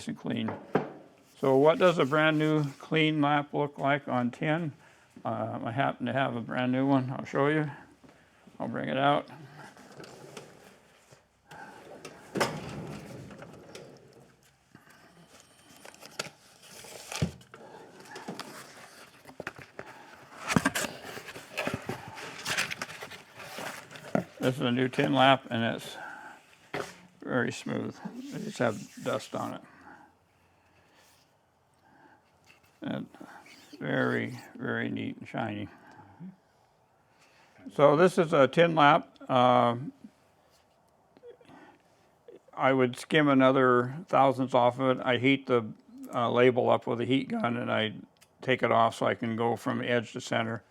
and clean. So what does a brand new clean lap look like on tin? I happen to have a brand new one. I'll show you. I'll bring it out. This is a new tin lap, and it's very smooth. They just have dust on it. And very, very neat and shiny. So this is a tin lap. I would skim another thousandths off of it. I heat the label up with a heat gun, and I take it off so I can go from edge to center.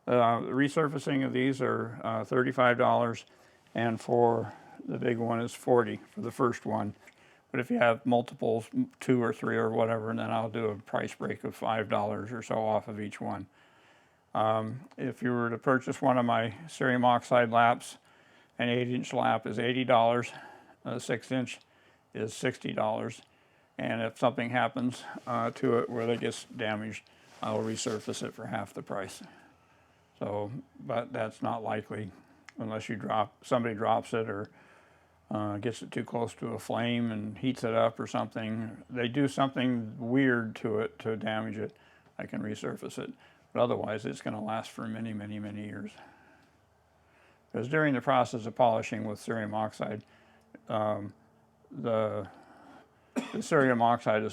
The resurfacing of these are $35, and for the big one is $40 for the first one. But if you have multiples, 2 or 3 or whatever, and then I'll do a price break of $5 or so off of each one. If you were to purchase one of my cerium oxide laps, an 8-inch lap is $80, a 6-inch is $60, and if something happens to it where it gets damaged, I'll resurface it for half the price. So, but that's not likely unless somebody drops it or gets it too close to a flame and heats it up or something. They do something weird to it to damage it. I can resurface it, but otherwise it's going to last for many, many, many years. Because during the process of polishing with cerium oxide, the cerium oxide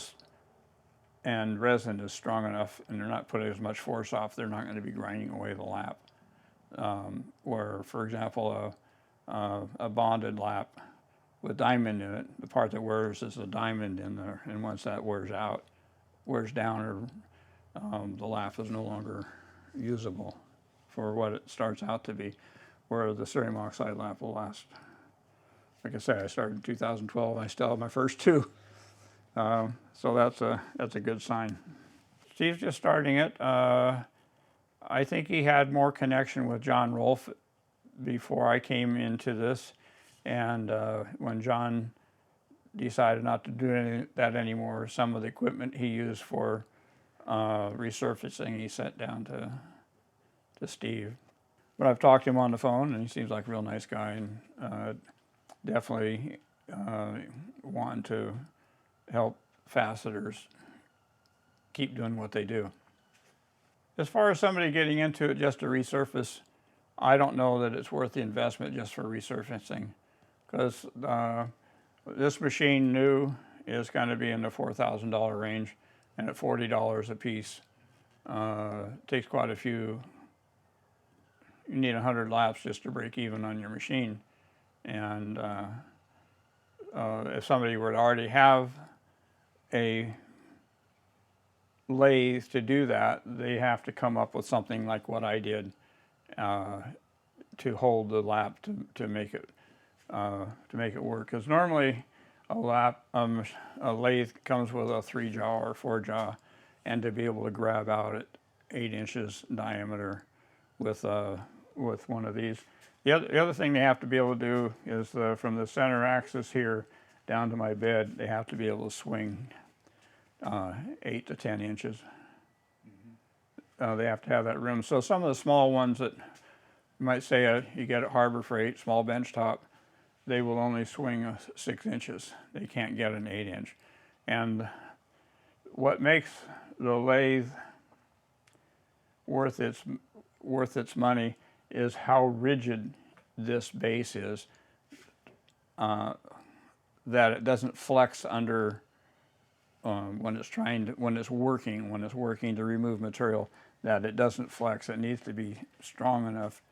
and resin is strong enough, and they're not putting as much force off, they're not going to be grinding away the lap. Where, for example, a bonded lap with diamond in it, the part that wears is a diamond in there, and once that wears down, or the lap is no longer usable for what it starts out to be, where the cerium oxide lap will last. Like I say, I started in 2012, I still have my first 2. So that's a good sign. Steve's just starting it. I think he had more connection with John Rolfe before I came into this, and when John decided not to do that anymore, some of the equipment he used for resurfacing, he sent down to Steve. But I've talked to him on the phone, and he seems like a real nice guy, and definitely wanting to help faceters keep doing what they do. as far as somebody getting into it just to resurface, I don't know that it's worth the investment just for resurfacing, because this machine new is going to be in the $4,000 range, and at $40 a piece, takes quite a few. You need 100 laps just to break even on your machine, and if somebody were to already have a lathe to do that, they have to come up with something like what I did to hold the lap to make it work. Because normally a lathe comes with a 3-jaw or 4-jaw, and to be able to grab out at 8 inches diameter with one of these. The other thing they have to be able to do is from the center axis here down to my bed, they have to be able to swing 8 to 10 inches. They have to have that room. So some of the small ones that you might say you get at Harbor Freight, small bench top, they will only swing 6 inches. They can't get an 8-inch. And what makes the lathe worth its money is how rigid this base is, that it doesn't flex under when it's working to remove material, that it doesn't flex. It needs to be strong enough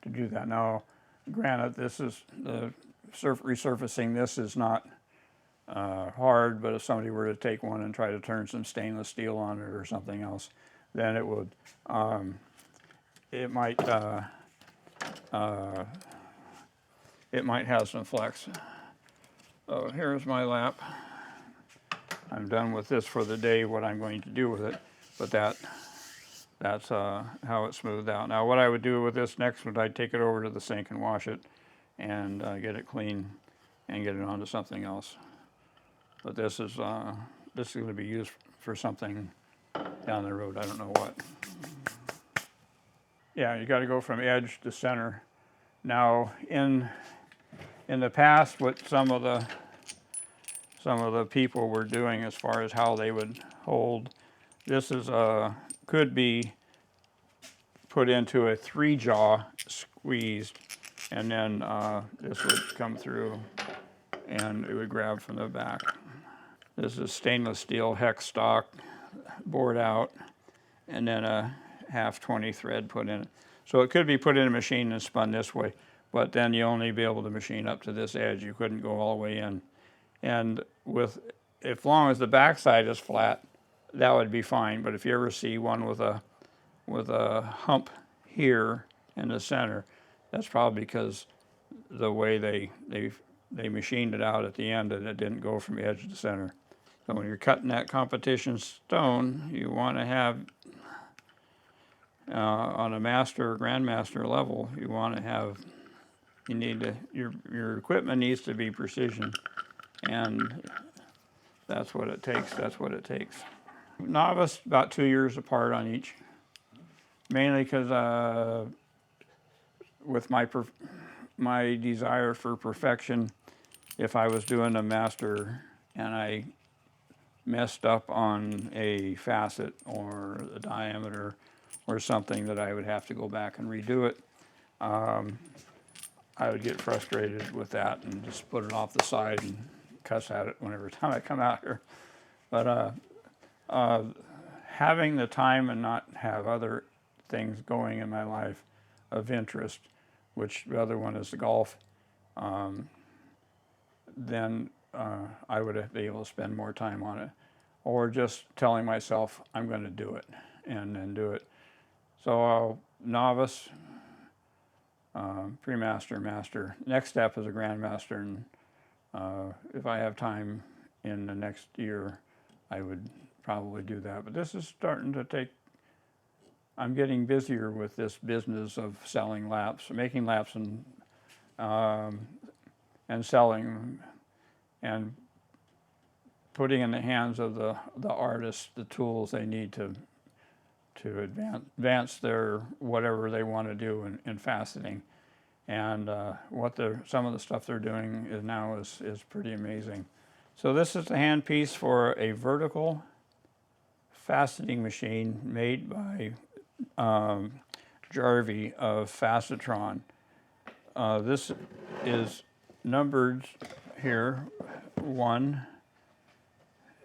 to do that. Now, granted, this is the resurfacing. This is not hard, but if somebody were to take one and try to turn some stainless steel on it or something else, then it would. It might have some flex. So here's my lap. I'm done with this for the day, what I'm going to do with it, but that's how it's smoothed out. Now what I would do with this next would I'd take it over to the sink and wash it and get it clean and get it onto something else. But this is going to be used for something down the road, I don't know what. Yeah, you got to go from edge to center. Now in the past, what some of the people were doing as far as how they would hold, this is could be put into a 3-jaw squeezed, and then this would come through and it would grab from the back. This is stainless steel hex stock, bored out, and then a half 20 thread put in it. So it could be put in a machine and spun this way, but then you only be able to machine up to this edge. You couldn't go all the way in. And as long as the backside is flat, that would be fine. But if you ever see one with a hump here in the center, that's probably because the way they machined it out at the end, and it didn't go from edge to center. So when you're cutting that competition stone, you want to have on a master or grandmaster level, your equipment needs to be precision, and that's what it takes. Novice, about 2 years apart on each, mainly because with my desire for perfection, if I was doing a master and I messed up on a facet or a diameter or something that I would have to go back and redo it, I would get frustrated with that and just put it off the side and cuss at it whenever time I come out here. But having the time and not have other things going in my life of interest, which the other one is the golf, then I would be able to spend more time on it, or just telling myself I'm going to do it and then do it. So novice, pre-master, master. Next step is a grandmaster, and if I have time in the next year, I would probably do that. But this is starting to take. I'm getting busier with this business of selling laps, making laps, and selling them, and putting in the hands of the artists the tools they need to advance their whatever they want to do in faceting. And some of the stuff they're doing is pretty amazing. So this is the handpiece for a vertical faceting machine made by Jarvie of Facetron. This is numbered here 1,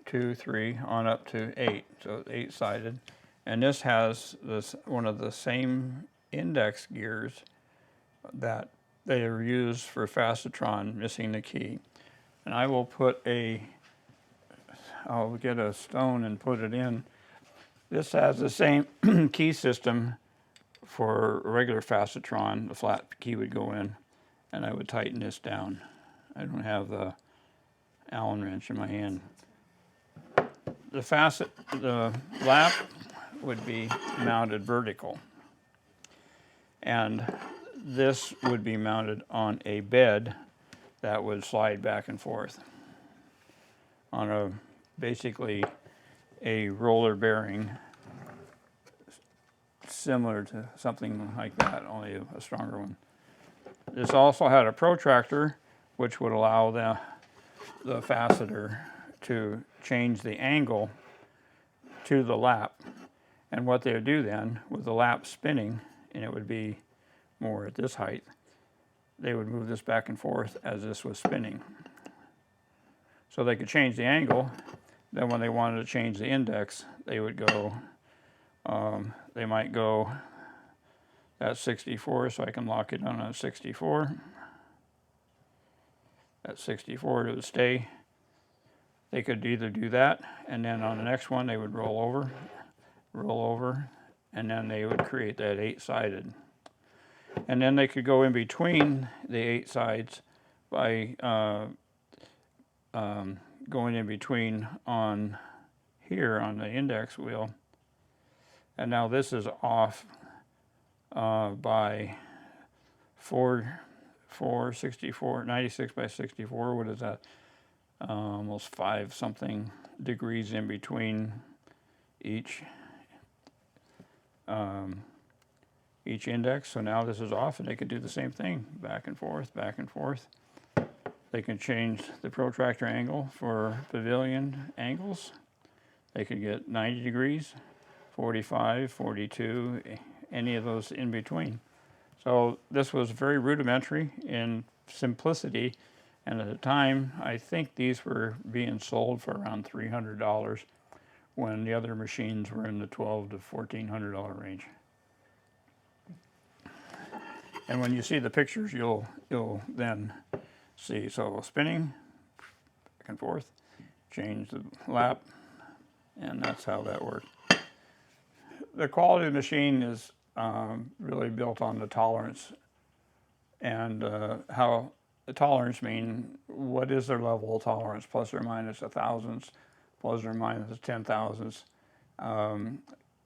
2, 3, on up to 8, so 8-sided. And this has one of the same index gears that they are used for Facetron, missing the key. And I will I'll get a stone and put it in. This has the same key system for regular Facetron. The flat key would go in, and I would tighten this down. I don't have the Allen wrench in my hand. The lap would be mounted vertical, and this would be mounted on a bed that would slide back and forth on basically a roller bearing, similar to something like that, only a stronger one. This also had a protractor, which would allow the faceter to change the angle to the lap. And what they would do then, with the lap spinning, and it would be more at this height, they would move this back and forth as this was spinning. So they could change the angle. Then when they wanted to change the index, they would go, they might go at 64, so I can lock it on a 64. At 64 it would stay. They could either do that, and then on the next one they would roll over, and then they would create that 8-sided. And then they could go in between the 8 sides by going in between on here on the index wheel. And now this is off by 464, 96 by 64. What is that? Almost 5 something degrees in between each index. So now this is off, and they can do the same thing, back and forth, back and forth. They can change the protractor angle for pavilion angles. They could get 90 degrees, 45, 42, any of those in between. So this was very rudimentary in simplicity, and at the time, I think these were being sold for around $300 when the other machines were in the $1,200 to $1,400 range. And when you see the pictures, you'll then see. So spinning back and forth, change the lap, and that's how that worked. The quality of the machine is really built on the tolerance, and how the tolerance mean, what is their level of tolerance, plus or minus a thousandths, plus or minus 10 thousandths, and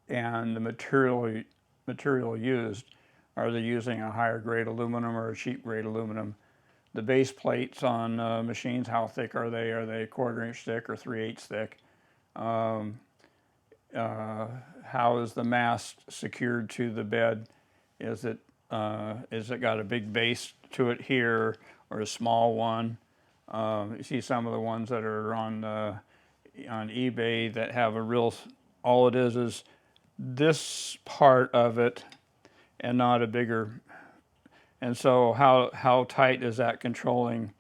the material used. Are they using a higher grade aluminum or a cheap grade aluminum? The base plates on machines, how thick are they? Are they 1/4 inch thick or 3/8 thick? How is the mast secured to the bed? Is it got a big base to it here or a small one? You see some of the ones that are on eBay that have a real, all it is this part of it and not a bigger. And so how tight is that controlling?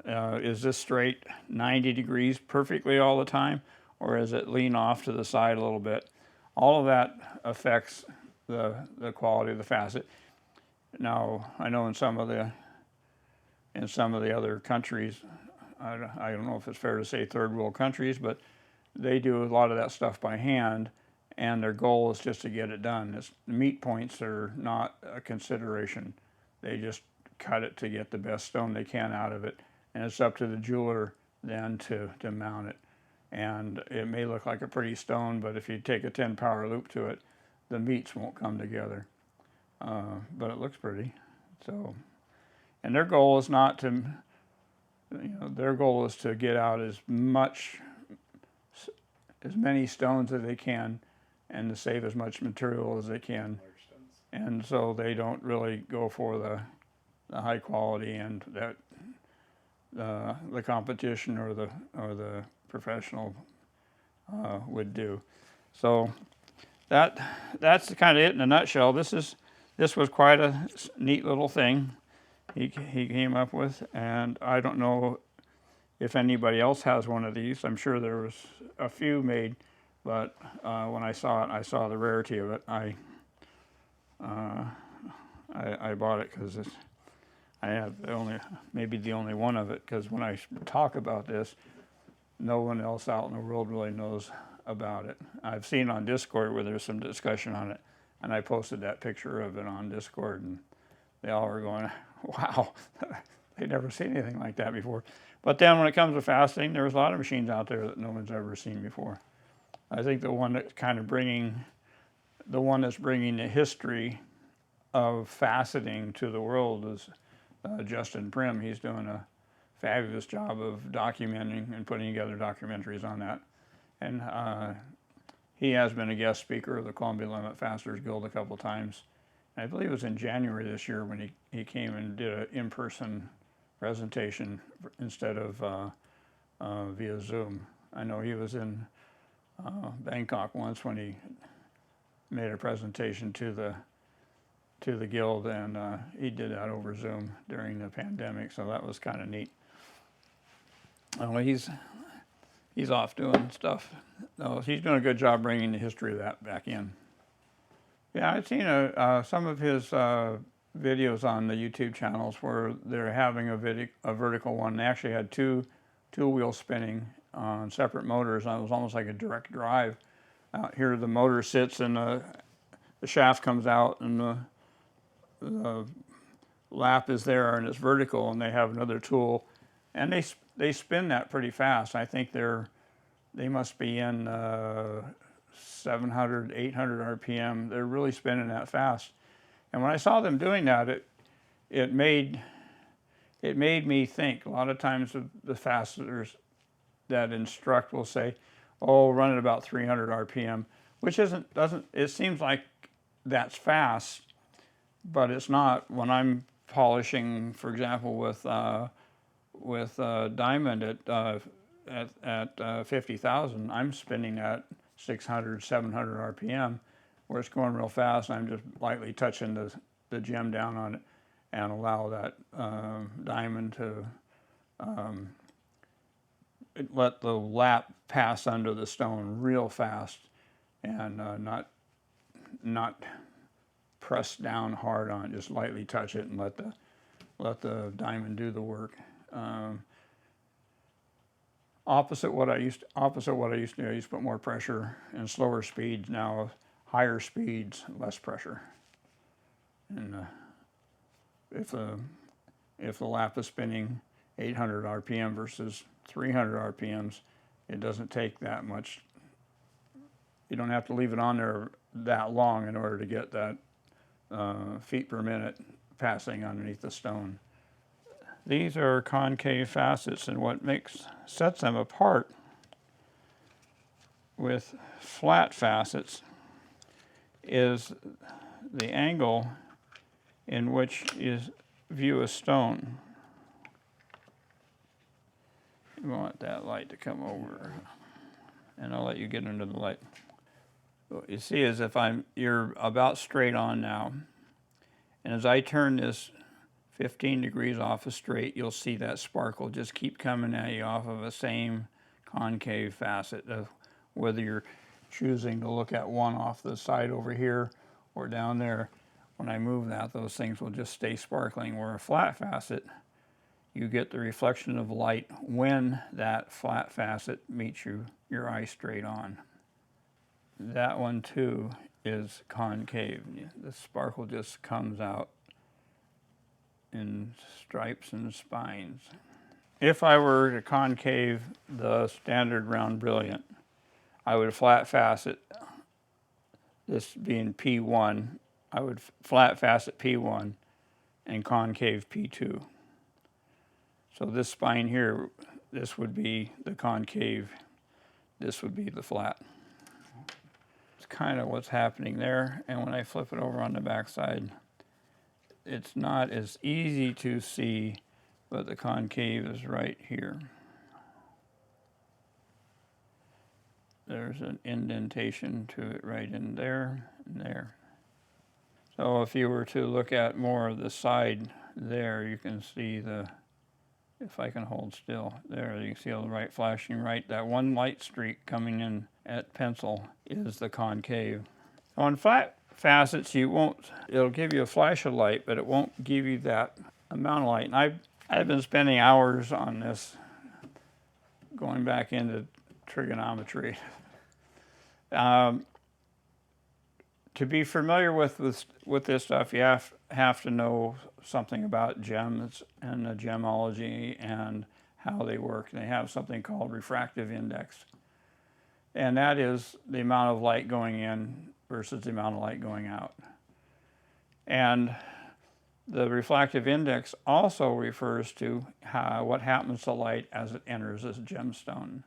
Is this straight 90 degrees perfectly all the time, or is it lean off to the side a little bit? All of that affects the quality of the facet. Now, I know in some of the other countries, I don't know if it's fair to say third world countries, but they do a lot of that stuff by hand, and their goal is just to get it done. The meat points are not a consideration. They just cut it to get the best stone they can out of it, and it's up to the jeweler then to mount it. And it may look like a pretty stone, but if you take a 10 power loop to it, the meats won't come together. But it looks pretty. So, and their goal is not to, their goal is to get out as many stones as they can, and to save as much material as they can. And so they don't really go for the high quality and that the competition or the professional would do. So that's kind of it in a nutshell. This was quite a neat little thing he came up with, and I don't know if anybody else has one of these. I'm sure there was a few made, but when I saw it, I saw the rarity of it. I bought it because I have maybe the only one of it, because when I talk about this, no one else out in the world really knows about it. I've seen on Discord where there's some discussion on it, and I posted that picture of it on Discord, and they all were going, wow, they'd never seen anything like that before. But then when it comes to faceting, there's a lot of machines out there that no one's ever seen before. I think the one that's bringing the history of faceting to the world is Justin Prim. He's doing a fabulous job of documenting and putting together documentaries on that. And he has been a guest speaker of the Columbia Limit Faceters Guild a couple times. I believe it was in January this year when he came and did an in-person presentation instead of via Zoom. I know he was in Bangkok once when he made a presentation to the guild, and he did that over Zoom during the pandemic, so that was kind of neat. Well, he's off doing stuff. No, he's doing a good job bringing the history of that back in. Yeah, I've seen some of his videos on the YouTube channels where they're having a vertical one. They actually had two wheels spinning on separate motors, and it was almost like a direct drive. Out here the motor sits and the shaft comes out, and the lap is there and it's vertical, and they have another tool, and they spin that pretty fast. I think they must be in 700, 800 RPM. They're really spinning that fast. And when I saw them doing that, it made me think. A lot of times the faceters that instruct will say, "Oh, run at about 300 RPM," which it seems like that's fast, but it's not. When I'm polishing, for example, with diamond at 50,000, I'm spinning at 600, 700 RPM, where it's going real fast. I'm just lightly touching the gem down on it and allow that diamond to let the lap pass under the stone real fast, and not press down hard on it. Just lightly touch it and let the diamond do the work. Opposite what I used to do. I used to put more pressure and slower speeds. Now higher speeds, less pressure. And if the lap is spinning 800 RPM versus 300 RPMs, it doesn't take that much. You don't have to leave it on there that long in order to get that feet per minute passing underneath the stone. These are concave facets, and what sets them apart with flat facets is the angle in which you view a stone. You want that light to come over, and I'll let you get into the light. What you see is you're about straight on now, and as I turn this 15 degrees off of straight, you'll see that sparkle just keep coming at you off of the same concave facet. Whether you're choosing to look at one off the side over here or down there, when I move that, those things will just stay sparkling. Where a flat facet, you get the reflection of light when that flat facet meets your eye straight on. That one too is concave. The sparkle just comes out in stripes and spines. If I were to concave the standard round brilliant, I would flat facet, this being P1, I would flat facet P1 and concave P2. So this spine here, this would be the concave, this would be the flat. It's kind of what's happening there, and when I flip it over on the back side, it's not as easy to see, but the concave is right here. there's an indentation to it right in there and there. So if you were to look at more of the side there, you can see the, if I can hold still, there you can see all the light flashing right. That one light streak coming in at pencil is the concave. On flat facets, you won't, it'll give you a flash of light, but it won't give you that amount of light. And I've been spending hours on this, going back into trigonometry. To be familiar with this stuff, you have to know something about gems and the gemology and how they work. They have something called refractive index, and that is the amount of light going in versus the amount of light going out. And the refractive index also refers to what happens to light as it enters this gemstone.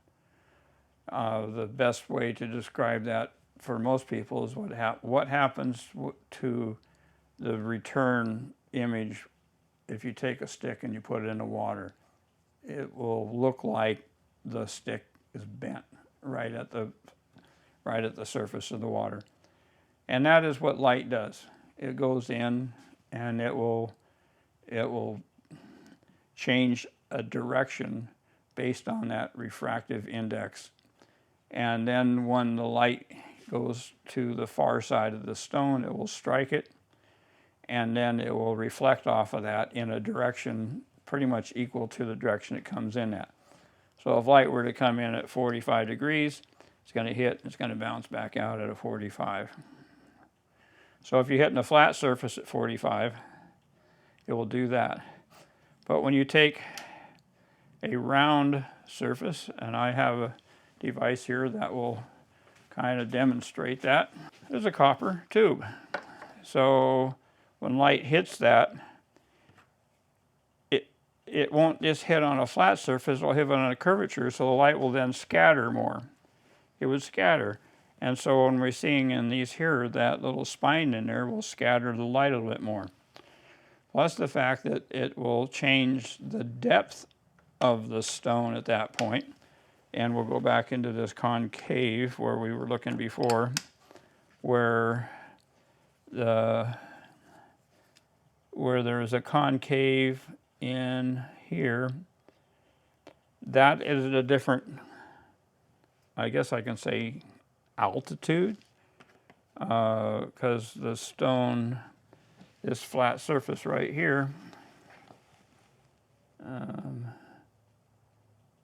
The best way to describe that for most people is what happens to the return image if you take a stick and you put it in the water. It will look like the stick is bent right at the surface of the water. And that is what light does. It goes in and it will change a direction based on that refractive index. And then when the light goes to the far side of the stone, it will strike it, and then it will reflect off of that in a direction pretty much equal to the direction it comes in at. So if light were to come in at 45 degrees, it's going to hit, it's going to bounce back out at a 45. So if you're hitting a flat surface at 45, it will do that. But when you take a round surface, and I have a device here that will kind of demonstrate that. There's a copper tube. So when light hits that, it won't just hit on a flat surface, it'll hit on a curvature, so the light will then scatter more. It would scatter. And so when we're seeing in these here, that little spine in there will scatter the light a little bit more. Plus the fact that it will change the depth of the stone at that point. And we'll go back into this concave where we were looking before, where there is a concave in here. That is at a different, I guess I can say, altitude, because the stone, this flat surface right here,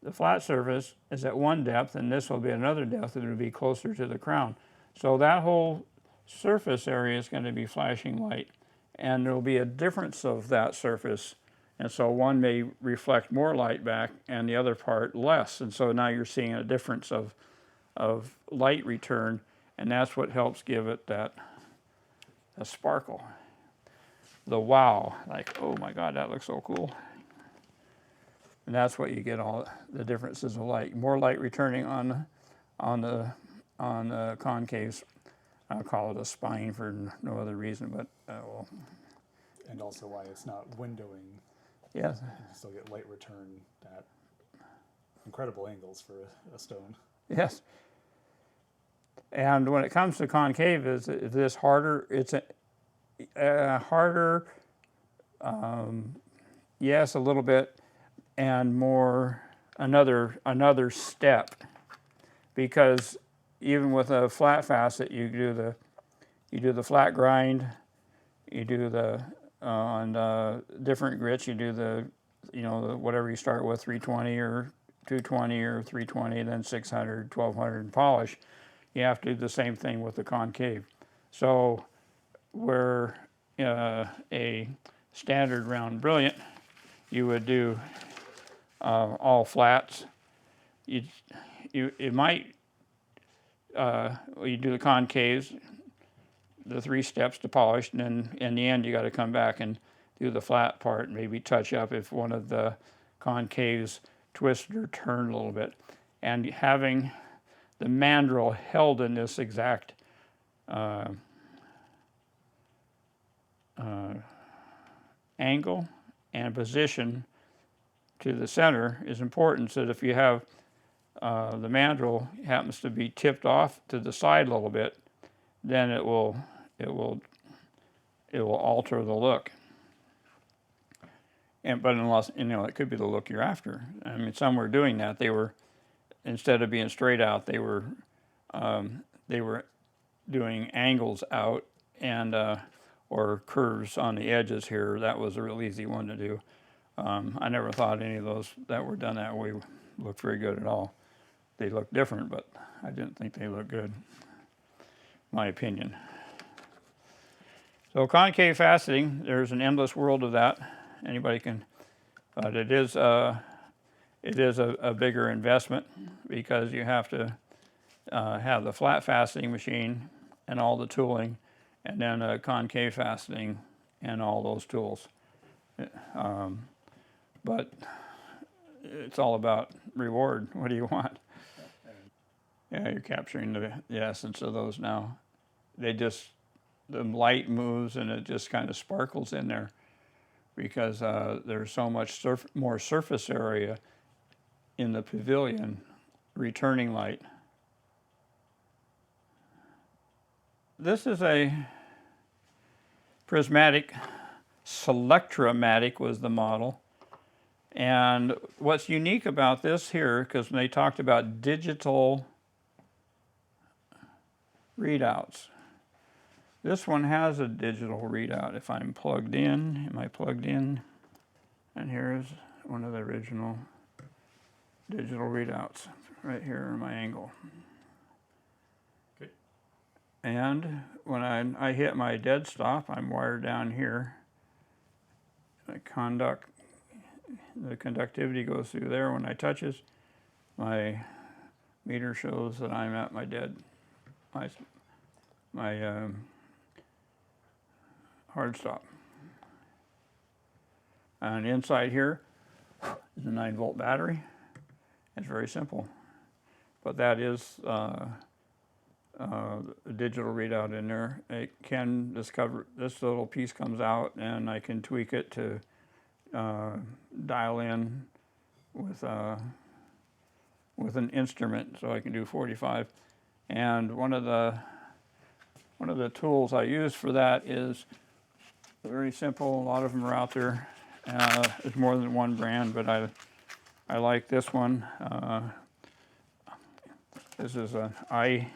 the flat surface is at one depth, and this will be another depth that will be closer to the crown. So that whole surface area is going to be flashing light, and there will be a difference of that surface. And so one may reflect more light back and the other part less. And so now you're seeing a difference of light return, and that's what helps give it that a sparkle. The wow, like, oh my God, that looks so cool. And that's what you get, all the differences of light. More light returning on the concaves. I'll call it a spine for no other reason, but well. And also why it's not windowing. Yes. You can still get light return at incredible angles for a stone. Yes. And when it comes to concave, is this harder? It's a harder, yes, a little bit, and more another step, because even with a flat facet, you do the flat grind, you do the on different grits, you do the whatever you start with, 320 or 220 or 320, then 600, 1200 and polish. You have to do the same thing with the concave. So where a standard round brilliant, you would do all flats. You might you do the concaves, the 3 steps to polish, and then in the end you got to come back and do the flat part, and maybe touch up if one of the concaves twisted or turned a little bit. And having the mandrel held in this exact angle and position to the center is important, so that if you have the mandrel happens to be tipped off to the side a little bit, then it will alter the look. But unless, it could be the look you're after. I mean, some were doing that. They were, instead of being straight out, they were doing angles out and or curves on the edges here. That was a real easy one to do. I never thought any of those that were done that way looked very good at all. They looked different, but I didn't think they looked good, my opinion. So concave faceting, there's an endless world of that. Anybody can, but it is a bigger investment because you have to have the flat faceting machine and all the tooling, and then a concave faceting and all those tools. But it's all about reward. What do you want? Yeah, you're capturing the essence of those now. The light moves and it just kind of sparkles in there because there's so much more surface area in the pavilion returning light. This is a Prismatic. Selectramatic was the model. And what's unique about this here, because when they talked about digital readouts, this one has a digital readout. If I'm plugged in, am I plugged in? And here's one of the original digital readouts right here in my angle. Okay. And when I hit my dead stop, I'm wired down here. The conductivity goes through there. When I touches, my meter shows that I'm at my hard stop. And inside here is a 9-volt battery. It's very simple, but that is a digital readout in there. It can discover, this little piece comes out and I can tweak it to dial in with an instrument, so I can do 45. And one of the tools I use for that is very simple. A lot of them are out there. There's more than one brand, but I like this one. This is an eye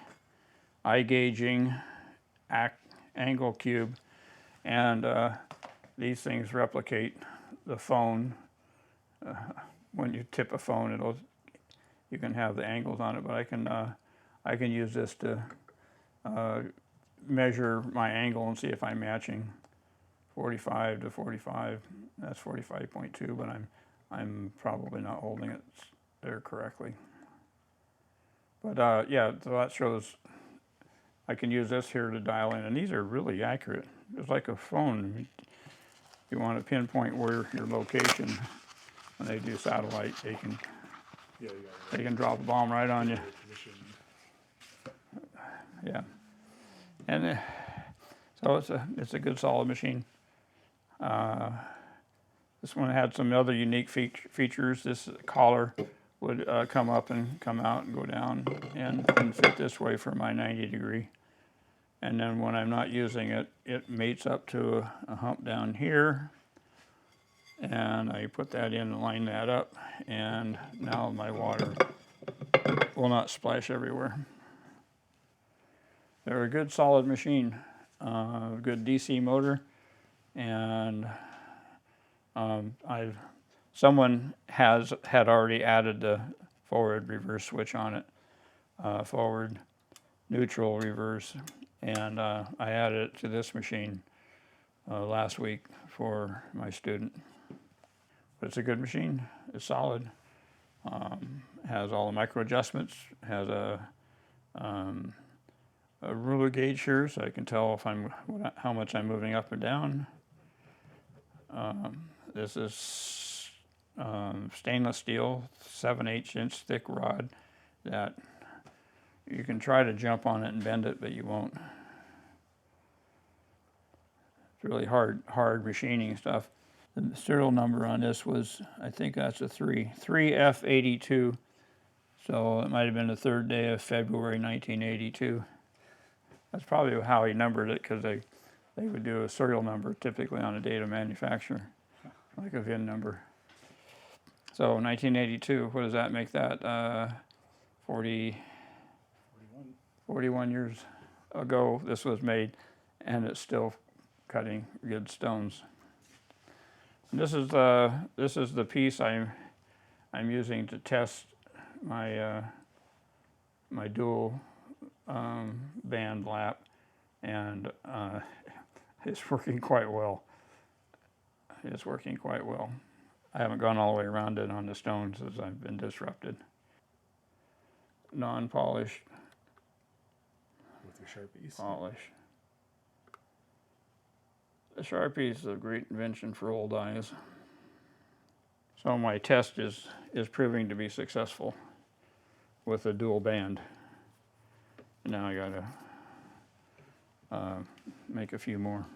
gauging angle cube, and these things replicate the phone. When you tip a phone, you can have the angles on it, but I can use this to measure my angle and see if I'm matching 45 to 45. That's 45.2, but I'm probably not holding it there correctly. But yeah, so that shows I can use this here to dial in, and these are really accurate. It's like a phone. You want to pinpoint where your location. When they do satellite, they can drop a bomb right on you. Yeah, and so it's a good solid machine. This one had some other unique features. This collar would come up and come out and go down and fit this way for my 90 degree. And then when I'm not using it, it mates up to a hump down here. And I put that in and line that up. And now my water will not splash everywhere. They're a good solid machine, good DC motor. And someone had already added the forward reverse switch on it, forward, neutral, reverse, and I added it to this machine last week for my student. But it's a good machine. It's solid. Has all the micro adjustments. Has a ruler gauge here, so I can tell if how much I'm moving up or down. This is stainless steel, 7/8 inch thick rod that you can try to jump on it and bend it, but you won't. It's really hard machining stuff. The serial number on this was, I think that's a 3F82. So it might have been the 3rd day of February 1982. That's probably how he numbered it, because they would do a serial number typically on a date of manufacture, like a VIN number. So 1982, what does that make that? 41. 41 years ago this was made, and it's still cutting good stones. And this is the piece I'm using to test my my dual band lap, and it's working quite well. It's working quite well. I haven't gone all the way around it on the stones as I've been disrupted. Non-polished. With your Sharpies. Polish. The Sharpie is a great invention for old eyes. So my test is proving to be successful with a dual band. Now I gotta make a few more.